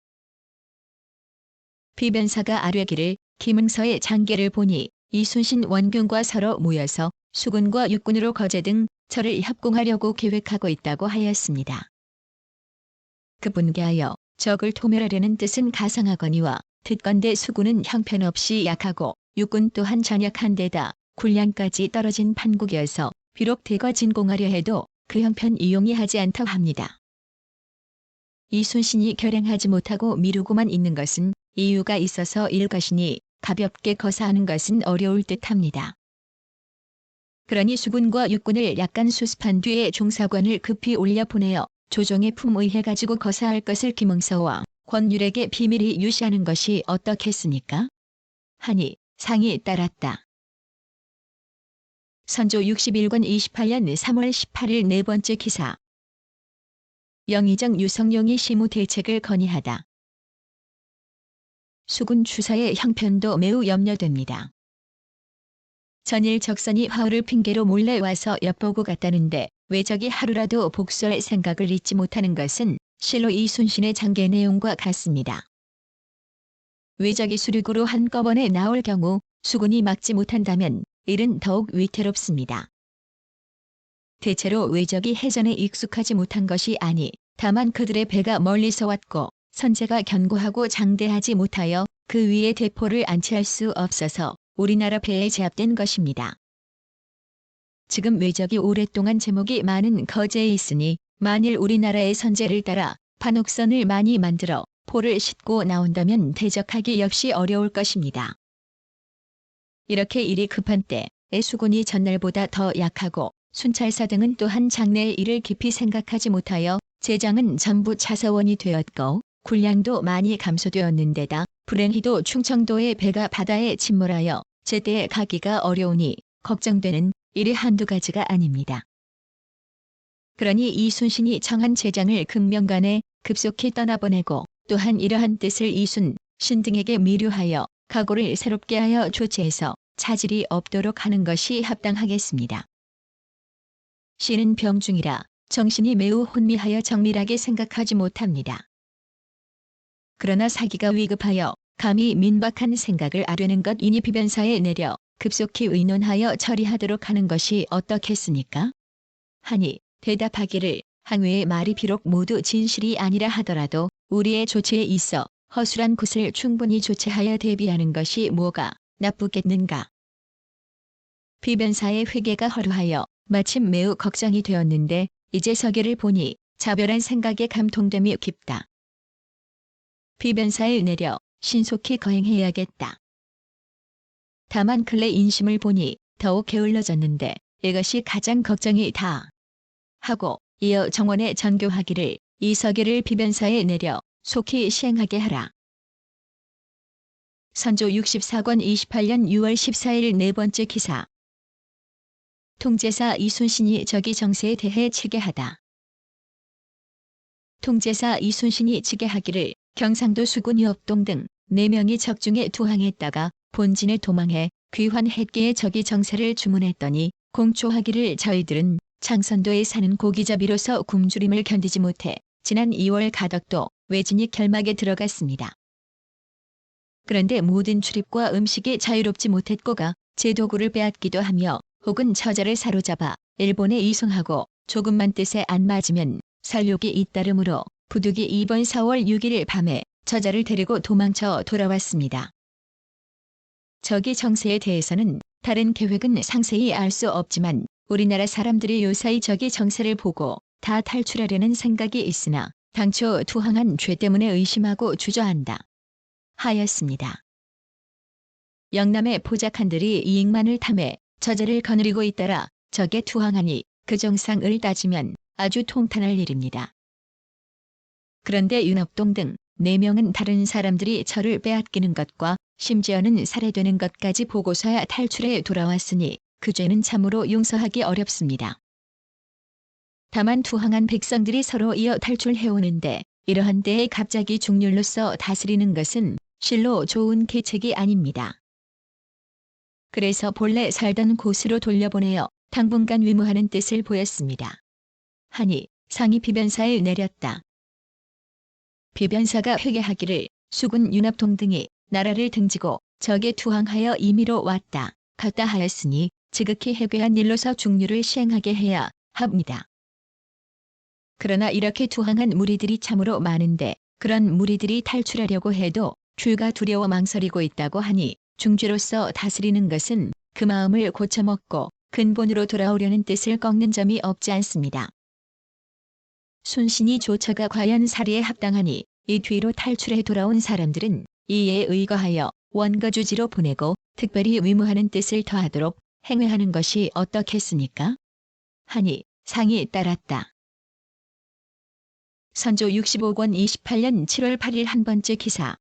비변사가 아뢰기를 김응서의 장계를 보니 이순신 원균과 서로 모여서 수군과 육군으로 거제 등 절을 협공하려고 계획하고 있다고 하였습니다. 그분께하여 적을 토멸하려는 뜻은 가상하거니와 듣건대 수군은 형편없이 약하고 육군 또한 전역한 데다 군량까지 떨어진 판국이어서 비록 대거 진공하려 해도 그 형편 이용이 하지 않다고 합니다. 이순신이 결행하지 못하고 미루고만 있는 것은 이유가 있어서일 것이니 가볍게 거사하는 것은 어려울 듯합니다. 그러니 수군과 육군을 약간 수습한 뒤에 종사관을 급히 올려보내어 조정의 품의해 가지고 거사할 것을 김응서와 권율에게 비밀히 유시하는 것이 어떻겠습니까? 하니 상이 따랐다. 선조 61권 28년 3월 18일 네 번째 기사. 영의정 유성룡이 시무 대책을 건의하다. 수군 추사의 형편도 매우 염려됩니다. 전일 적선이 화우를 핑계로 몰래 와서 엿보고 갔다는데 왜 적이 하루라도 복수할 생각을 잊지 못하는 것은 실로 이순신의 장계 내용과 같습니다. 외적이 수륙으로 한꺼번에 나올 경우 수군이 막지 못한다면 일은 더욱 위태롭습니다. 대체로 외적이 해전에 익숙하지 못한 것이 아니 다만 그들의 배가 멀리서 왔고 선제가 견고하고 장대하지 못하여 그 위에 대포를 안치할 수 없어서 우리나라 배에 제압된 것입니다. 지금 외적이 오랫동안 제목이 많은 거제에 있으니 만일 우리나라의 선제를 따라 판옥선을 많이 만들어 포를 싣고 나온다면 대적하기 역시 어려울 것입니다. 이렇게 일이 급한 때에 수군이 전날보다 더 약하고 순찰사 등은 또한 장래의 일을 깊이 생각하지 못하여 재장은 전부 차사원이 되었고 군량도 많이 감소되었는데다 불행히도 충청도의 배가 바다에 침몰하여 제때에 가기가 어려우니 걱정되는 일이 한두 가지가 아닙니다. 그러니 이순신이 청한 재장을 금명간에 급속히 떠나보내고 또한 이러한 뜻을 이순, 신 등에게 미류하여 각오를 새롭게 하여 조치해서 차질이 없도록 하는 것이 합당하겠습니다. 신은 병중이라 정신이 매우 혼미하여 정밀하게 생각하지 못합니다. 그러나 사기가 위급하여 감히 민박한 생각을 아뢰는 것이니 비변사에 내려 급속히 의논하여 처리하도록 하는 것이 어떻겠습니까? 하니 대답하기를 항우의 말이 비록 모두 진실이 아니라 하더라도 우리의 조치에 있어 허술한 곳을 충분히 조치하여 대비하는 것이 뭐가 나쁘겠는가. 비변사의 회개가 허루하여 마침 매우 걱정이 되었는데 이제 서기를 보니 자별한 생각에 감통됨이 깊다. 비변사에 내려 신속히 거행해야겠다. 다만 근래 인심을 보니 더욱 게을러졌는데 이것이 가장 걱정이 다. 하고 이어 정원에 전교하기를 이 서기를 비변사에 내려 속히 시행하게 하라. 선조 64권 28년 6월 14일 네 번째 기사. 통제사 이순신이 저기 정세에 대해 치게하다. 통제사 이순신이 치게하기를 경상도 수군 엽동 등 4명이 적중에 투항했다가 본진에 도망해 귀환했기에 저기 정세를 주문했더니 공초하기를 저희들은 창선도에 사는 고기잡이로서 굶주림을 견디지 못해 지난 2월 가덕도 외진이 결막에 들어갔습니다. 그런데 모든 출입과 음식이 자유롭지 못했고가 제 도구를 빼앗기도 하며 혹은 처자를 사로잡아 일본에 이송하고 조금만 뜻에 안 맞으면 살육이 잇따르므로 부득이 이번 4월 6일 밤에 처자를 데리고 도망쳐 돌아왔습니다. 저기 정세에 대해서는 다른 계획은 상세히 알 수 없지만 우리나라 사람들이 요사이 저기 정세를 보고 다 탈출하려는 생각이 있으나 당초 투항한 죄 때문에 의심하고 주저한다. 하였습니다. 영남의 포자칸들이 이익만을 탐해 처자를 거느리고 있더라 적에 투항하니 그 정상을 따지면 아주 통탄할 일입니다. 그런데 윤업동 등 4명은 다른 사람들이 저를 빼앗기는 것과 심지어는 살해되는 것까지 보고서야 탈출해 돌아왔으니 그 죄는 참으로 용서하기 어렵습니다. 다만 투항한 백성들이 서로 이어 탈출해오는데 이러한 때에 갑자기 중률로서 다스리는 것은 실로 좋은 계책이 아닙니다. 그래서 본래 살던 곳으로 돌려보내어 당분간 위무하는 뜻을 보였습니다. 하니 상이 비변사에 내렸다. 비변사가 회개하기를 수군 윤합동 등이 나라를 등지고 적에 투항하여 임의로 왔다 갔다 하였으니 지극히 해괴한 일로서 중류를 시행하게 해야 합니다. 그러나 이렇게 투항한 무리들이 참으로 많은데 그런 무리들이 탈출하려고 해도 귀가 두려워 망설이고 있다고 하니 중죄로서 다스리는 것은 그 마음을 고쳐먹고 근본으로 돌아오려는 뜻을 꺾는 점이 없지 않습니다. 순신이 조처가 과연 사리에 합당하니 이 뒤로 탈출해 돌아온 사람들은 이에 의거하여 원거주지로 보내고 특별히 위무하는 뜻을 더하도록 행회하는 것이 어떻겠습니까? 하니 상이 따랐다. 선조 65권 28년 7월 8일 한 번째 기사.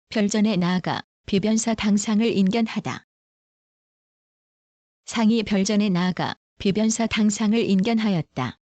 별전에 나아가 비변사 당상을 인견하다. 상이 별전에 나아가 비변사 당상을 인견하였다.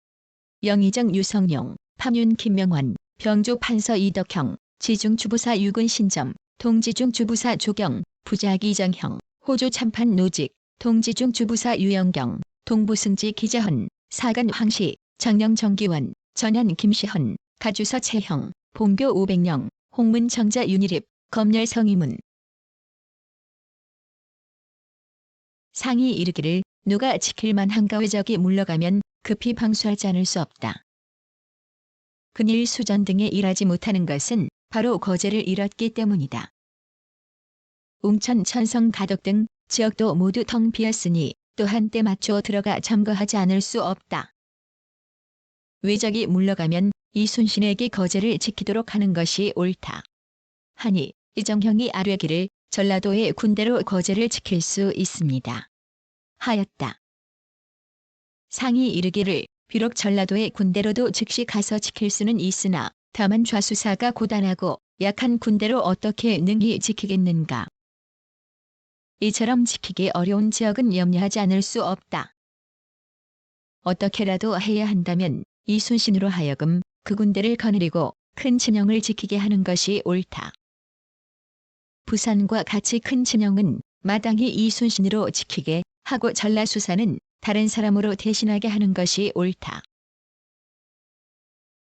영의정 유성룡, 파윤 김명환, 병조 판서 이덕형, 지중 주부사 유근 신점, 동지중 주부사 조경, 부작 이정형, 호조 참판 노직, 동지중 주부사 유영경, 동부승지 기자헌, 사간 황씨, 정령 정기원, 전현 김시헌, 가주서 채형, 봉교 500령, 홍문 정자 윤일입, 검열 성의문. 상이 이르기를 누가 지킬 만한가. 외적이 물러가면 급히 방수하지 않을 수 없다. 근일 수전 등에 일하지 못하는 것은 바로 거제를 잃었기 때문이다. 웅천, 천성, 가덕 등 지역도 모두 텅 비었으니 또한 때 맞춰 들어가 점거하지 않을 수 없다. 외적이 물러가면 이순신에게 거제를 지키도록 하는 것이 옳다. 하니 이정형이 아뢰기를 전라도의 군대로 거제를 지킬 수 있습니다. 하였다. 상이 이르기를 비록 전라도의 군대로도 즉시 가서 지킬 수는 있으나 다만 좌수사가 고단하고 약한 군대로 어떻게 능히 지키겠는가. 이처럼 지키기 어려운 지역은 염려하지 않을 수 없다. 어떻게라도 해야 한다면 이순신으로 하여금 그 군대를 거느리고 큰 진영을 지키게 하는 것이 옳다. 부산과 같이 큰 진영은 마땅히 이순신으로 지키게 하고 전라수사는 다른 사람으로 대신하게 하는 것이 옳다.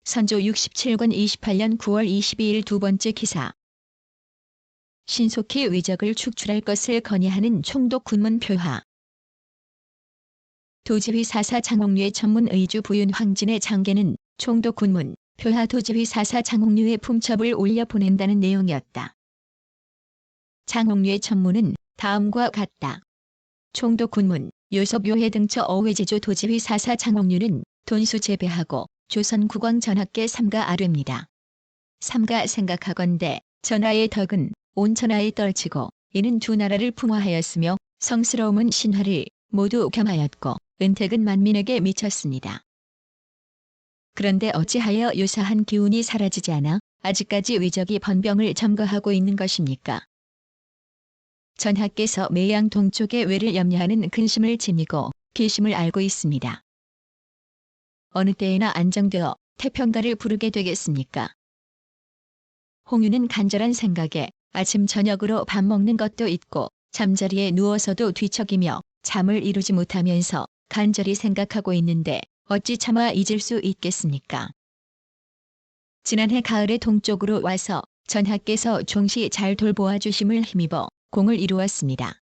선조 67권 28년 9월 22일 두 번째 기사. 신속히 외적을 축출할 것을 건의하는 총독 군문 표하. 도지휘 사사 장홍류의 전문 의주 부윤 황진의 장계는 총독 군문 표하 도지휘 사사 장홍류의 품첩을 올려 보낸다는 내용이었다. 장홍류의 전문은 다음과 같다. 총독 군문 요섭 요해 등처 어회제조 도지휘 사사 장홍류는 돈수 재배하고 조선 국왕 전하께 삼가 아뢰입니다. 삼가 생각하건대 전하의 덕은 온 천하에 떨치고 이는 두 나라를 풍화하였으며 성스러움은 신화를 모두 겸하였고 은택은 만민에게 미쳤습니다. 그런데 어찌하여 요사한 기운이 사라지지 않아 아직까지 외적이 번병을 점거하고 있는 것입니까? 전하께서 매양 동쪽의 외를 염려하는 근심을 지니고 기심을 알고 있습니다. 어느 때에나 안정되어 태평가를 부르게 되겠습니까? 홍유는 간절한 생각에 아침 저녁으로 밥 먹는 것도 잊고 잠자리에 누워서도 뒤척이며 잠을 이루지 못하면서 간절히 생각하고 있는데 어찌 차마 잊을 수 있겠습니까? 지난해 가을에 동쪽으로 와서 전하께서 종시 잘 돌보아 주심을 힘입어 공을 이루었습니다.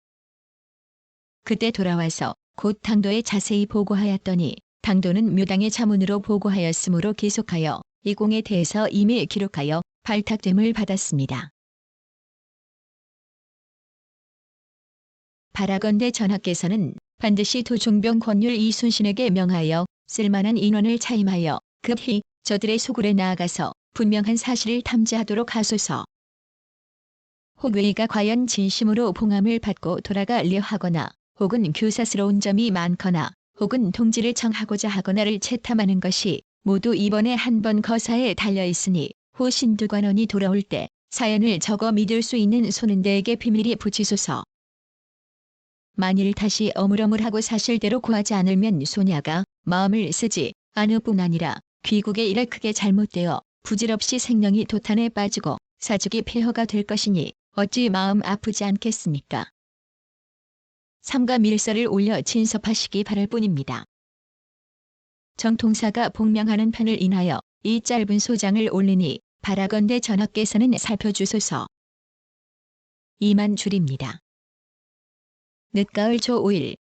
그때 돌아와서 곧 당도에 자세히 보고하였더니 당도는 묘당의 자문으로 보고하였으므로 계속하여 이 공에 대해서 이미 기록하여 발탁됨을 받았습니다. 바라건대 전하께서는 반드시 도종병 권율 이순신에게 명하여 쓸만한 인원을 차임하여 급히 저들의 소굴에 나아가서 분명한 사실을 탐지하도록 하소서. 혹 외가 과연 진심으로 봉함을 받고 돌아가려 하거나 혹은 교사스러운 점이 많거나 혹은 통지를 청하고자 하거나를 채탐하는 것이 모두 이번에 한 번 거사에 달려있으니 호 신두관원이 돌아올 때 사연을 적어 믿을 수 있는 손은대에게 비밀히 붙이소서. 만일 다시 어물어물하고 사실대로 구하지 않으면 소냐가 마음을 쓰지 않을 뿐 아니라 귀국의 일에 크게 잘못되어 부질없이 생명이 도탄에 빠지고 사죽이 폐허가 될 것이니 어찌 마음 아프지 않겠습니까? 삼가 밀서를 올려 진섭하시기 바랄 뿐입니다. 정통사가 복명하는 편을 인하여 이 짧은 소장을 올리니 바라건대 전하께서는 살펴주소서. 2만 줄입니다. 늦가을 조 5일.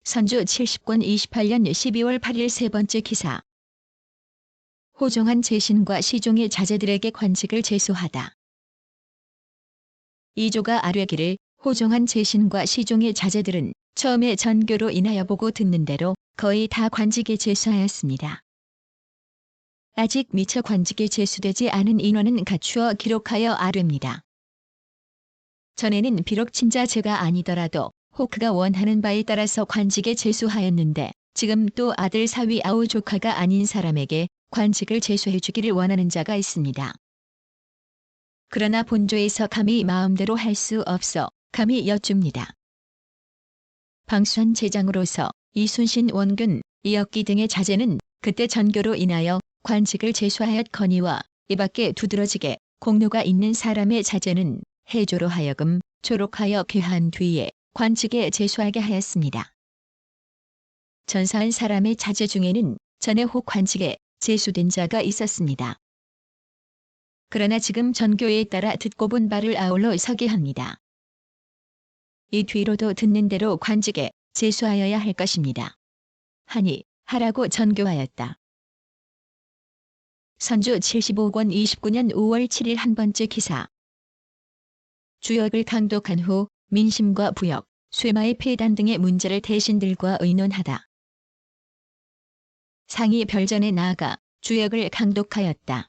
선조 70권 28년 12월 8일 세 번째 기사. 호종한 제신과 시종의 자제들에게 관직을 제수하다. 이조가 아뢰기를 호종한 제신과 시종의 자제들은 처음에 전교로 인하여 보고 듣는 대로 거의 다 관직에 제수하였습니다. 아직 미처 관직에 제수되지 않은 인원은 갖추어 기록하여 아뢰입니다. 전에는 비록 친자제가 아니더라도 혹 그가 원하는 바에 따라서 관직에 제수하였는데 지금 또 아들 사위 아우 조카가 아닌 사람에게 관직을 제수해 주기를 원하는 자가 있습니다. 그러나 본조에서 감히 마음대로 할 수 없어 감히 여쭙니다. 방수한 제장으로서 이순신, 원균, 이억기 등의 자제는 그때 전교로 인하여 관직을 제수하였거니와 이밖에 두드러지게 공로가 있는 사람의 자제는 해조로 하여금 졸록하여 귀한 뒤에 관직에 제수하게 하였습니다. 전사한 사람의 자제 중에는 전에 혹 관직에 제수된 자가 있었습니다. 그러나 지금 전교에 따라 듣고 본 바를 아울러 서게 합니다. 이 뒤로도 듣는 대로 관직에 제수하여야 할 것입니다. 하니 하라고 전교하였다. 선주 75권 29년 5월 7일 한 번째 기사. 주역을 강독한 후 민심과 부역, 쇠마의 폐단 등의 문제를 대신들과 의논하다. 상이 별전에 나아가 주역을 강독하였다.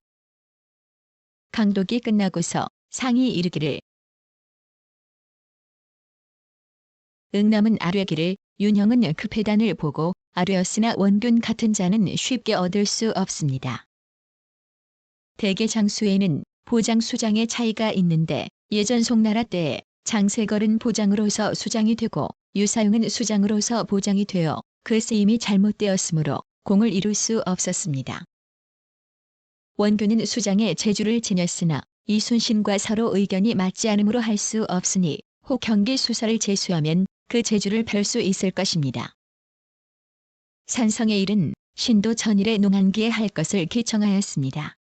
강독이 끝나고서 상이 이르기를 응남은 아뢰기를 윤형은 그 폐단을 보고 아뢰었으나 원균 같은 자는 쉽게 얻을 수 없습니다. 대개 장수에는 보장 수장의 차이가 있는데 예전 송나라 때에 장세걸은 보장으로서 수장이 되고 유사용은 수장으로서 보장이 되어 그 쓰임이 잘못되었으므로 공을 이룰 수 없었습니다. 원균은 수장의 제주를 지녔으나 이순신과 서로 의견이 맞지 않으므로 할 수 없으니 혹 경기 수사를 제수하면 그 제주를 펼 수 있을 것입니다. 산성의 일은 신도 전일에 농한기에 할 것을 기청하였습니다.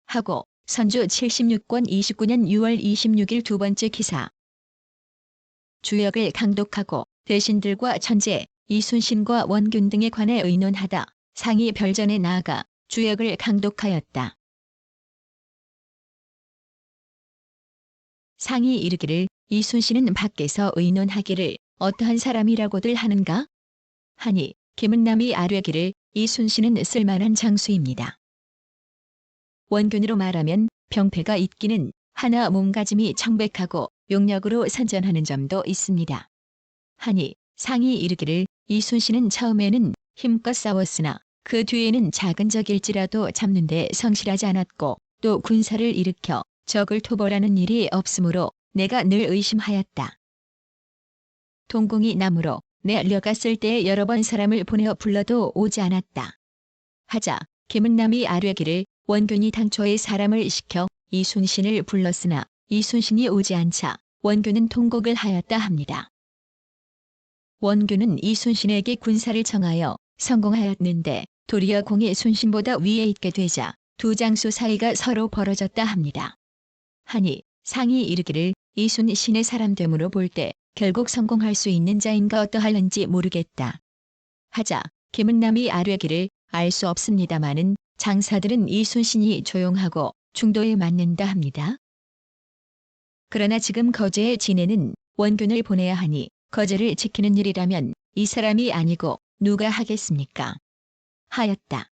하고 선주 76권 29년 6월 26일 두 번째 기사. 주역을 강독하고 대신들과 천재, 이순신과 원균 등에 관해 의논하다 상이 별전에 나아가 주역을 강독하였다. 상이 이르기를 이순신은 밖에서 의논하기를 어떠한 사람이라고들 하는가? 하니 김은남이 아뢰기를 이순신은 쓸만한 장수입니다. 원균으로 말하면 병폐가 있기는 하나 몸가짐이 청백하고 용력으로 선전하는 점도 있습니다. 하니 상이 이르기를 이순신은 처음에는 힘껏 싸웠으나 그 뒤에는 작은 적일지라도 잡는 데 성실하지 않았고 또 군사를 일으켜 적을 토벌하는 일이 없으므로 내가 늘 의심하였다. 동궁이 남으로 내 려갔을 때에 여러 번 사람을 보내어 불러도 오지 않았다. 하자 김은남이 아뢰기를 원균이 당초에 사람을 시켜 이순신을 불렀으나 이순신이 오지 않자 원균은 통곡을 하였다 합니다. 원균은 이순신에게 군사를 정하여 성공하였는데 도리어 공이 순신보다 위에 있게 되자 두 장수 사이가 서로 벌어졌다 합니다. 하니 상이 이르기를 이순신의 사람됨으로 볼 때 결국 성공할 수 있는 자인가 어떠할는지 모르겠다. 하자 김은남이 아뢰기를 알 수 없습니다마는 장사들은 이순신이 조용하고 중도에 맞는다 합니다. 그러나 지금 거제에 지내는 원균을 보내야 하니 거제를 지키는 일이라면 이 사람이 아니고 누가 하겠습니까? 하였다.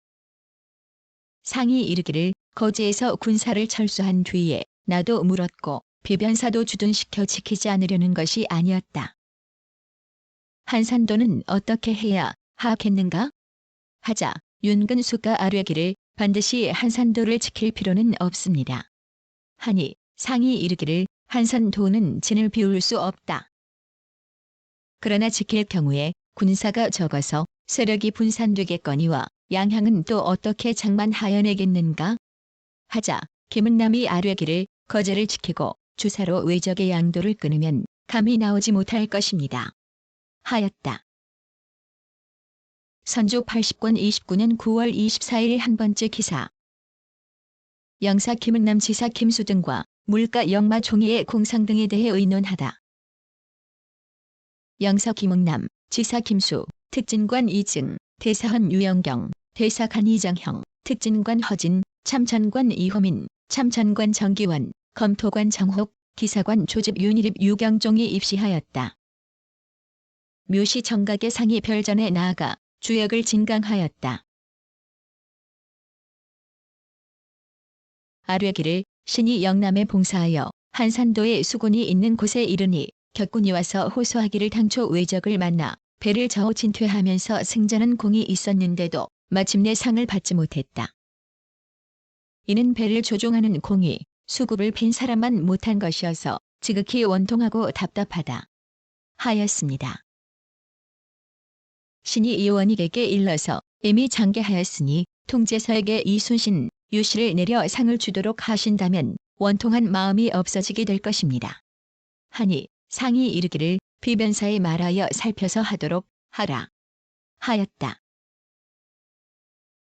상이 이르기를 거제에서 군사를 철수한 뒤에 나도 물었고 비변사도 주둔시켜 지키지 않으려는 것이 아니었다. 한산도는 어떻게 해야 하겠는가? 하자 윤근수가 아뢰기를 반드시 한산도를 지킬 필요는 없습니다. 하니 상이 이르기를 한산도는 진을 비울 수 없다. 그러나 지킬 경우에 군사가 적어서 세력이 분산되겠거니와 양향은 또 어떻게 장만하여내겠는가? 하자 김은남이 아뢰기를 거제를 지키고 주사로 외적의 양도를 끊으면 감히 나오지 못할 것입니다. 하였다. 선조 80권 29년 9월 24일 한 번째 기사. 영사 김은남 지사 김수 등과 물가 영마 총리의 공상 등에 대해 의논하다. 영사 김응남, 지사 김수, 특진관 이증, 대사헌 유영경, 대사관 이정형, 특진관 허진, 참천관 이호민, 참천관 정기원, 검토관 정혹, 기사관 조집 윤일입 유경종이 입시하였다. 묘시 정각의 상이 별전에 나아가 주역을 진강하였다. 아뢰기를 신이 영남에 봉사하여 한산도에 수군이 있는 곳에 이르니 격군이 와서 호소하기를 당초 외적을 만나 배를 저어 진퇴하면서 승전한 공이 있었는데도 마침내 상을 받지 못했다. 이는 배를 조종하는 공이 수급을 빈 사람만 못한 것이어서 지극히 원통하고 답답하다. 하였습니다. 신이 이원익에게 일러서 이미 장계하였으니 통제서에게 이순신, 유씨를 내려 상을 주도록 하신다면 원통한 마음이 없어지게 될 것입니다. 하니 상이 이르기를 비변사에 말하여 살펴서 하도록 하라. 하였다.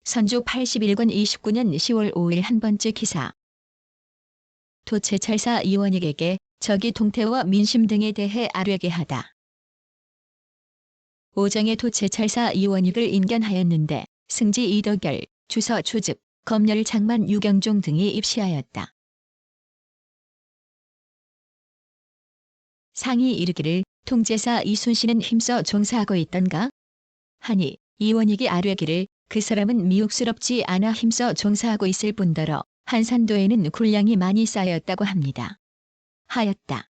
선조 81권 29년 10월 5일 한 번째 기사. 도채찰사 이원익에게 적이 동태와 민심 등에 대해 아뢰게 하다. 오정의 도채찰사 이원익을 인견하였는데 승지 이덕열, 주서 초즉, 검열 장만 유경종 등이 입시하였다. 상이 이르기를 통제사 이순신은 힘써 종사하고 있던가? 하니 이원익이 아뢰기를 그 사람은 미혹스럽지 않아 힘써 종사하고 있을 뿐더러 한산도에는 군량이 많이 쌓였다고 합니다. 하였다.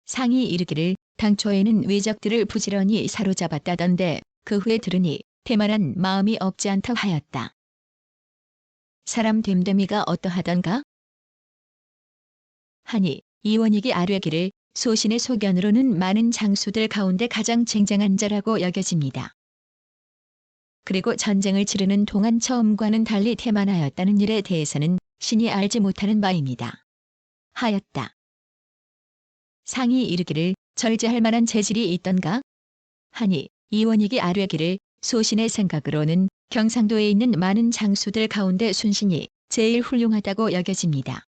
상이 이르기를 당초에는 외적들을 부지런히 사로잡았다던데 그 후에 들으니 태만한 마음이 없지 않다 하였다. 사람 됨됨이가 어떠하던가? 하니 이원익이 아뢰기를 소신의 소견으로는 많은 장수들 가운데 가장 쟁쟁한 자라고 여겨집니다. 그리고 전쟁을 치르는 동안 처음과는 달리 태만하였다는 일에 대해서는 신이 알지 못하는 바입니다. 하였다. 상이 이르기를 절제할 만한 재질이 있던가? 하니 이원익이 아뢰기를 소신의 생각으로는 경상도에 있는 많은 장수들 가운데 순신이 제일 훌륭하다고 여겨집니다.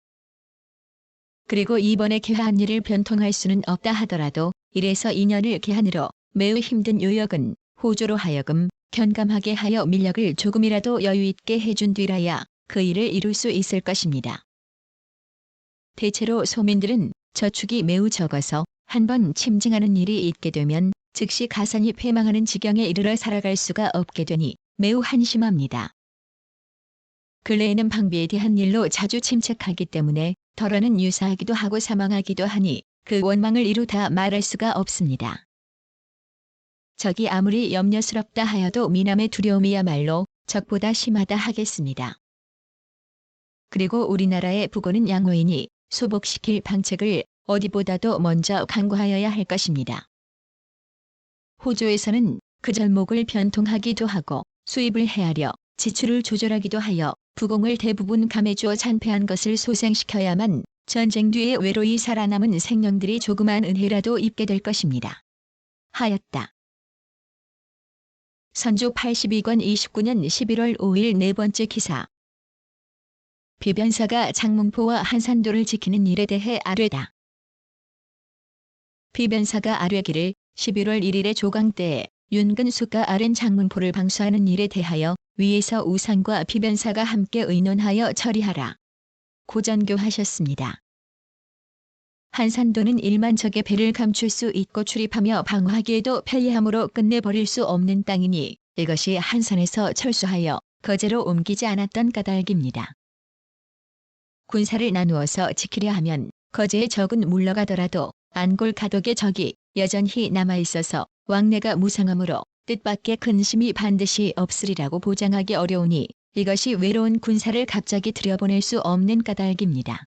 그리고 이번에 개한 일을 변통할 수는 없다 하더라도 1에서 2년을 개한으로 매우 힘든 요역은 호조로 하여금 견감하게 하여 밀력을 조금이라도 여유있게 해준 뒤라야 그 일을 이룰 수 있을 것입니다. 대체로 소민들은 저축이 매우 적어서 한번 침징하는 일이 있게 되면 즉시 가산이 패망하는 지경에 이르러 살아갈 수가 없게 되니 매우 한심합니다. 근래에는 방비에 대한 일로 자주 침체하기 때문에 덜어는 유사하기도 하고 사망하기도 하니 그 원망을 이루다 말할 수가 없습니다. 적이 아무리 염려스럽다 하여도 미남의 두려움이야말로 적보다 심하다 하겠습니다. 그리고 우리나라의 부고는 양호이니 소복시킬 방책을 어디보다도 먼저 강구하여야 할 것입니다. 호조에서는 그 절목을 변통하기도 하고 수입을 헤아려 지출을 조절하기도 하여 부공을 대부분 감해주어 잔패한 것을 소생시켜야만 전쟁 뒤에 외로이 살아남은 생명들이 조그만 은혜라도 입게 될 것입니다. 하였다. 선조 82권 29년 11월 5일 네 번째 기사. 비변사가 장문포와 한산도를 지키는 일에 대해 아뢰다. 비변사가 아뢰기를 11월 1일의 조강 때에 윤근수가 아랜 장문포를 방수하는 일에 대하여 위에서 우상과 비변사가 함께 의논하여 처리하라. 고전교하셨습니다. 한산도는 1만 적의 배를 감출 수 있고 출입하며 방어하기에도 편리함으로 끝내버릴 수 없는 땅이니 이것이 한산에서 철수하여 거제로 옮기지 않았던 까닭입니다. 군사를 나누어서 지키려 하면 거제의 적은 물러가더라도 안골 가독의 적이 여전히 남아있어서 왕래가 무상하므로 뜻밖의 근심이 반드시 없으리라고 보장하기 어려우니 이것이 외로운 군사를 갑자기 들여보낼 수 없는 까닭입니다.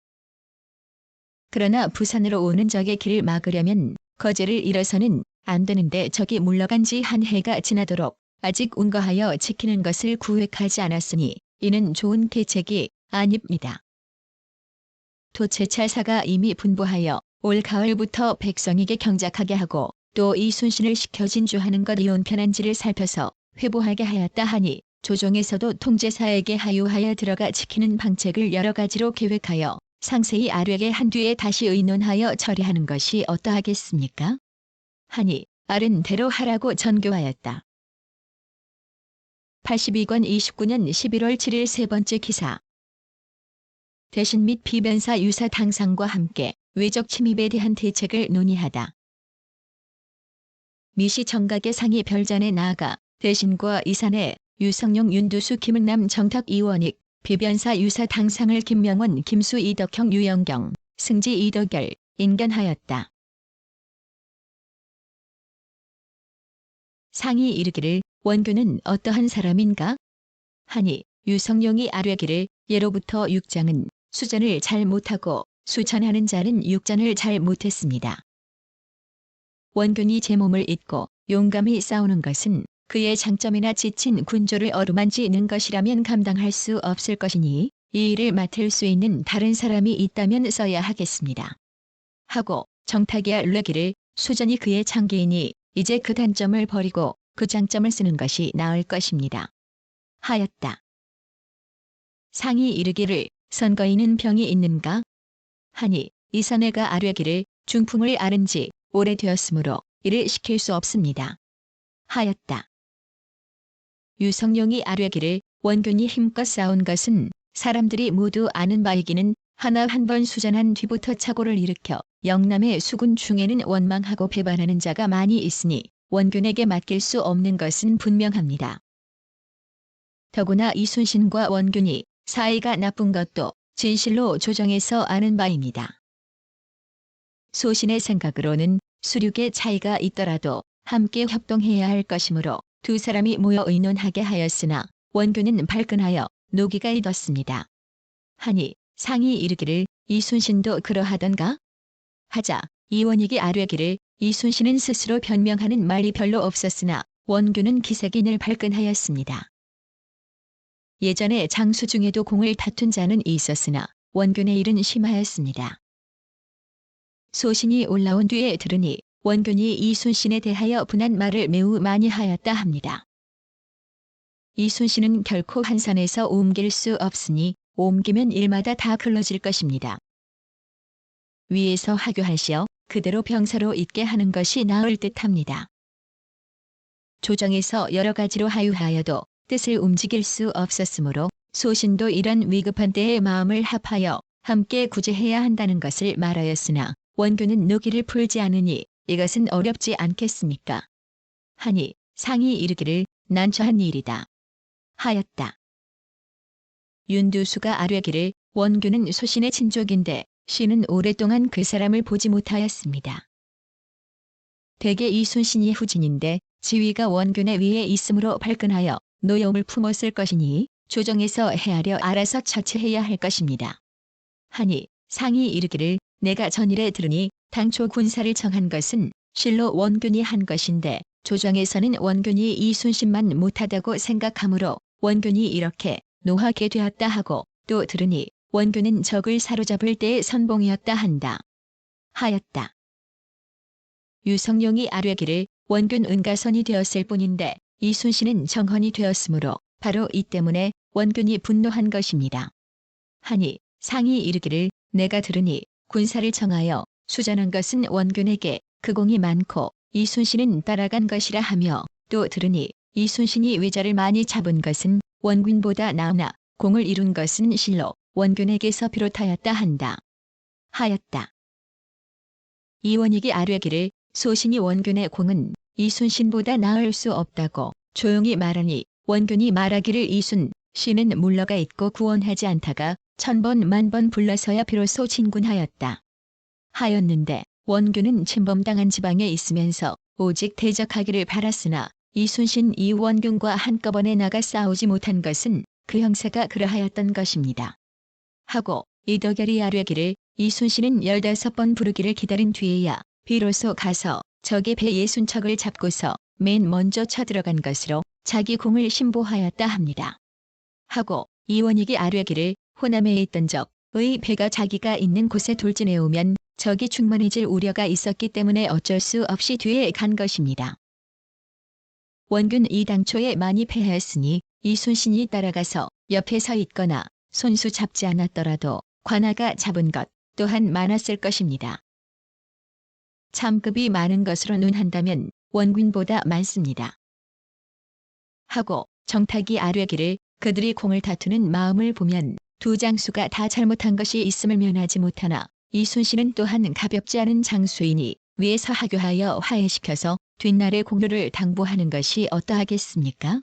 그러나 부산으로 오는 적의 길을 막으려면 거제를 잃어서는 안 되는데 적이 물러간 지 한 해가 지나도록 아직 운거하여 지키는 것을 구획하지 않았으니 이는 좋은 계책이 아닙니다. 도채찰사가 이미 분부하여 올 가을부터 백성에게 경작하게 하고 또 이순신을 시켜 진주하는 것 이온 편한지를 살펴서 회부하게 하였다 하니 조정에서도 통제사에게 하유하여 들어가 지키는 방책을 여러 가지로 계획하여 상세히 아뢰게 한 뒤에 다시 의논하여 처리하는 것이 어떠하겠습니까? 하니 아른 대로 하라고 전교하였다. 82권 29년 11월 7일 세 번째 기사. 대신 및 비변사 유사 당상과 함께 외적 침입에 대한 대책을 논의하다. 미시 정각의 상이 별전에 나아가 대신과 이산에 유성룡 윤두수 김은남 정탁 이원익 비변사 유사 당상을 김명원 김수 이덕형 유영경 승지 이덕열 인견하였다. 상이 이르기를 원교는 어떠한 사람인가? 하니 유성룡이 아뢰기를 예로부터 육장은 수전을 잘 못하고 수천하는 자는 육전을 잘 못했습니다. 원균이 제 몸을 잇고 용감히 싸우는 것은 그의 장점이나 지친 군조를 어루만지는 것이라면 감당할 수 없을 것이니 이 일을 맡을 수 있는 다른 사람이 있다면 써야 하겠습니다. 하고 정탁이 알레기를 수전이 그의 장기이니 이제 그 단점을 버리고 그 장점을 쓰는 것이 나을 것입니다. 하였다. 상이 이르기를 선거인은 병이 있는가? 하니 이사내가 아뢰기를 중풍을 앓은 지 오래되었으므로 이를 시킬 수 없습니다. 하였다. 유성룡이 아뢰기를 원균이 힘껏 싸운 것은 사람들이 모두 아는 바이기는 하나 한 번 수전한 뒤부터 착오를 일으켜 영남의 수군 중에는 원망하고 배반하는 자가 많이 있으니 원균에게 맡길 수 없는 것은 분명합니다. 더구나 이순신과 원균이 사이가 나쁜 것도 진실로 조정에서 아는 바입니다. 소신의 생각으로는 수륙의 차이가 있더라도 함께 협동해야 할 것이므로 두 사람이 모여 의논하게 하였으나 원균은 발끈하여 노기가 잊었습니다. 하니 상이 이르기를 이순신도 그러하던가? 하자 이원익이 아뢰기를 이순신은 스스로 변명하는 말이 별로 없었으나 원균은 기색이 늘 발끈하였습니다. 예전에 장수 중에도 공을 다툰 자는 있었으나 원균의 일은 심하였습니다. 소신이 올라온 뒤에 들으니 원균이 이순신에 대하여 분한 말을 매우 많이 하였다 합니다. 이순신은 결코 한산에서 옮길 수 없으니 옮기면 일마다 다 글러질 것입니다. 위에서 하교하시어 그대로 병사로 있게 하는 것이 나을 듯합니다. 조정에서 여러 가지로 하유하여도 뜻을 움직일 수 없었으므로 소신도 이런 위급한 때에 마음을 합하여 함께 구제해야 한다는 것을 말하였으나 원균은 노기를 풀지 않으니 이것은 어렵지 않겠습니까? 하니 상이 이르기를 난처한 일이다. 하였다. 윤두수가 아뢰기를 원균은 소신의 친족인데 신은 오랫동안 그 사람을 보지 못하였습니다. 대개 이순신이 후진인데 지위가 원균의 위에 있으므로 발끈하여 노여움을 품었을 것이니 조정에서 헤아려 알아서 처치해야 할 것입니다. 하니 상이 이르기를 내가 전일에 들으니 당초 군사를 정한 것은 실로 원균이 한 것인데 조정에서는 원균이 이순신만 못하다고 생각하므로 원균이 이렇게 노하게 되었다 하고 또 들으니 원균은 적을 사로잡을 때의 선봉이었다 한다. 하였다. 유성룡이 아뢰기를 원균 은가선이 되었을 뿐인데 이순신은 정헌이 되었으므로 바로 이 때문에 원균이 분노한 것입니다. 하니 상이 이르기를 내가 들으니 군사를 정하여 수전한 것은 원균에게 그 공이 많고 이순신은 따라간 것이라 하며 또 들으니 이순신이 외자를 많이 잡은 것은 원균보다 나으나 공을 이룬 것은 실로 원균에게서 비롯하였다 한다. 하였다. 이원익이 아뢰기를 소신이 원균의 공은 이순신보다 나을 수 없다고 조용히 말하니 원균이 말하기를 이순 신은 물러가 있고 구원하지 않다가 천번 만번 불러서야 비로소 진군하였다. 하였는데 원균은 침범당한 지방에 있으면서 오직 대적하기를 바랐으나 이순신 이원균과 한꺼번에 나가 싸우지 못한 것은 그 형사가 그러하였던 것입니다. 하고 이덕열이 아뢰기를 이순신은 15번 부르기를 기다린 뒤에야 비로소 가서 적의 배 60척을 잡고서 맨 먼저 쳐들어간 것으로 자기 공을 신보하였다 합니다. 하고 이원익이 아뢰기를 호남에 있던 적의 배가 자기가 있는 곳에 돌진해 오면 적이 충만해질 우려가 있었기 때문에 어쩔 수 없이 뒤에 간 것입니다. 원균이 당초에 많이 패하였으니 이순신이 따라가서 옆에 서 있거나 손수 잡지 않았더라도 관아가 잡은 것 또한 많았을 것입니다. 참급이 많은 것으로 논한다면 원균보다 많습니다. 하고 정탁이 아뢰기를 그들이 공을 다투는 마음을 보면 두 장수가 다 잘못한 것이 있음을 면하지 못하나 이순신은 또한 가볍지 않은 장수이니 위에서 하교하여 화해시켜서 뒷날의 공로를 당부하는 것이 어떠하겠습니까?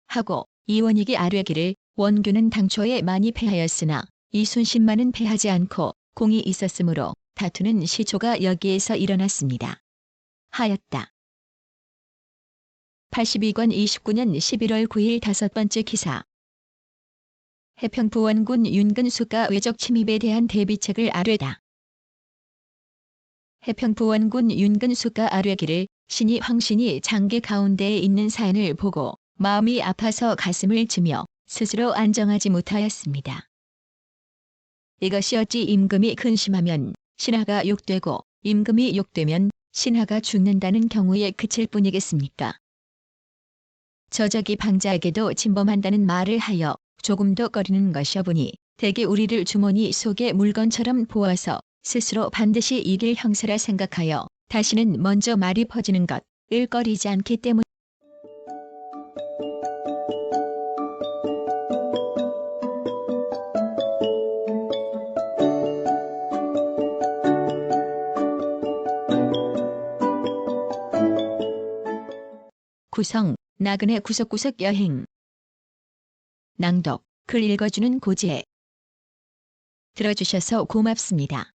하고 이원익이 아뢰기를 원균은 당초에 많이 패하였으나 이순신만은 패하지 않고 공이 있었으므로 다투는 시초가 여기에서 일어났습니다. 하였다. 82권 29년 11월 9일 5번째 기사. 해평부원군 윤근수가 외적 침입에 대한 대비책을 아뢰다. 해평부원군 윤근수가 아뢰기를 신이 황신이 장계 가운데에 있는 사연을 보고 마음이 아파서 가슴을 치며 스스로 안정하지 못하였습니다. 이것이 어찌 임금이 근심하면 신하가 욕되고 임금이 욕되면 신하가 죽는다는 경우에 그칠 뿐이겠습니까? 저적이 방자에게도 침범한다는 말을 하여 조금도 꺼리는 것이어보니 대개 우리를 주머니 속의 물건처럼 보아서 스스로 반드시 이길 형세라 생각하여 다시는 먼저 말이 퍼지는 것을 꺼리지 않기 때문. 구성, 나그네 구석구석 여행. 낭독, 글 읽어주는 고지혜. 들어주셔서 고맙습니다.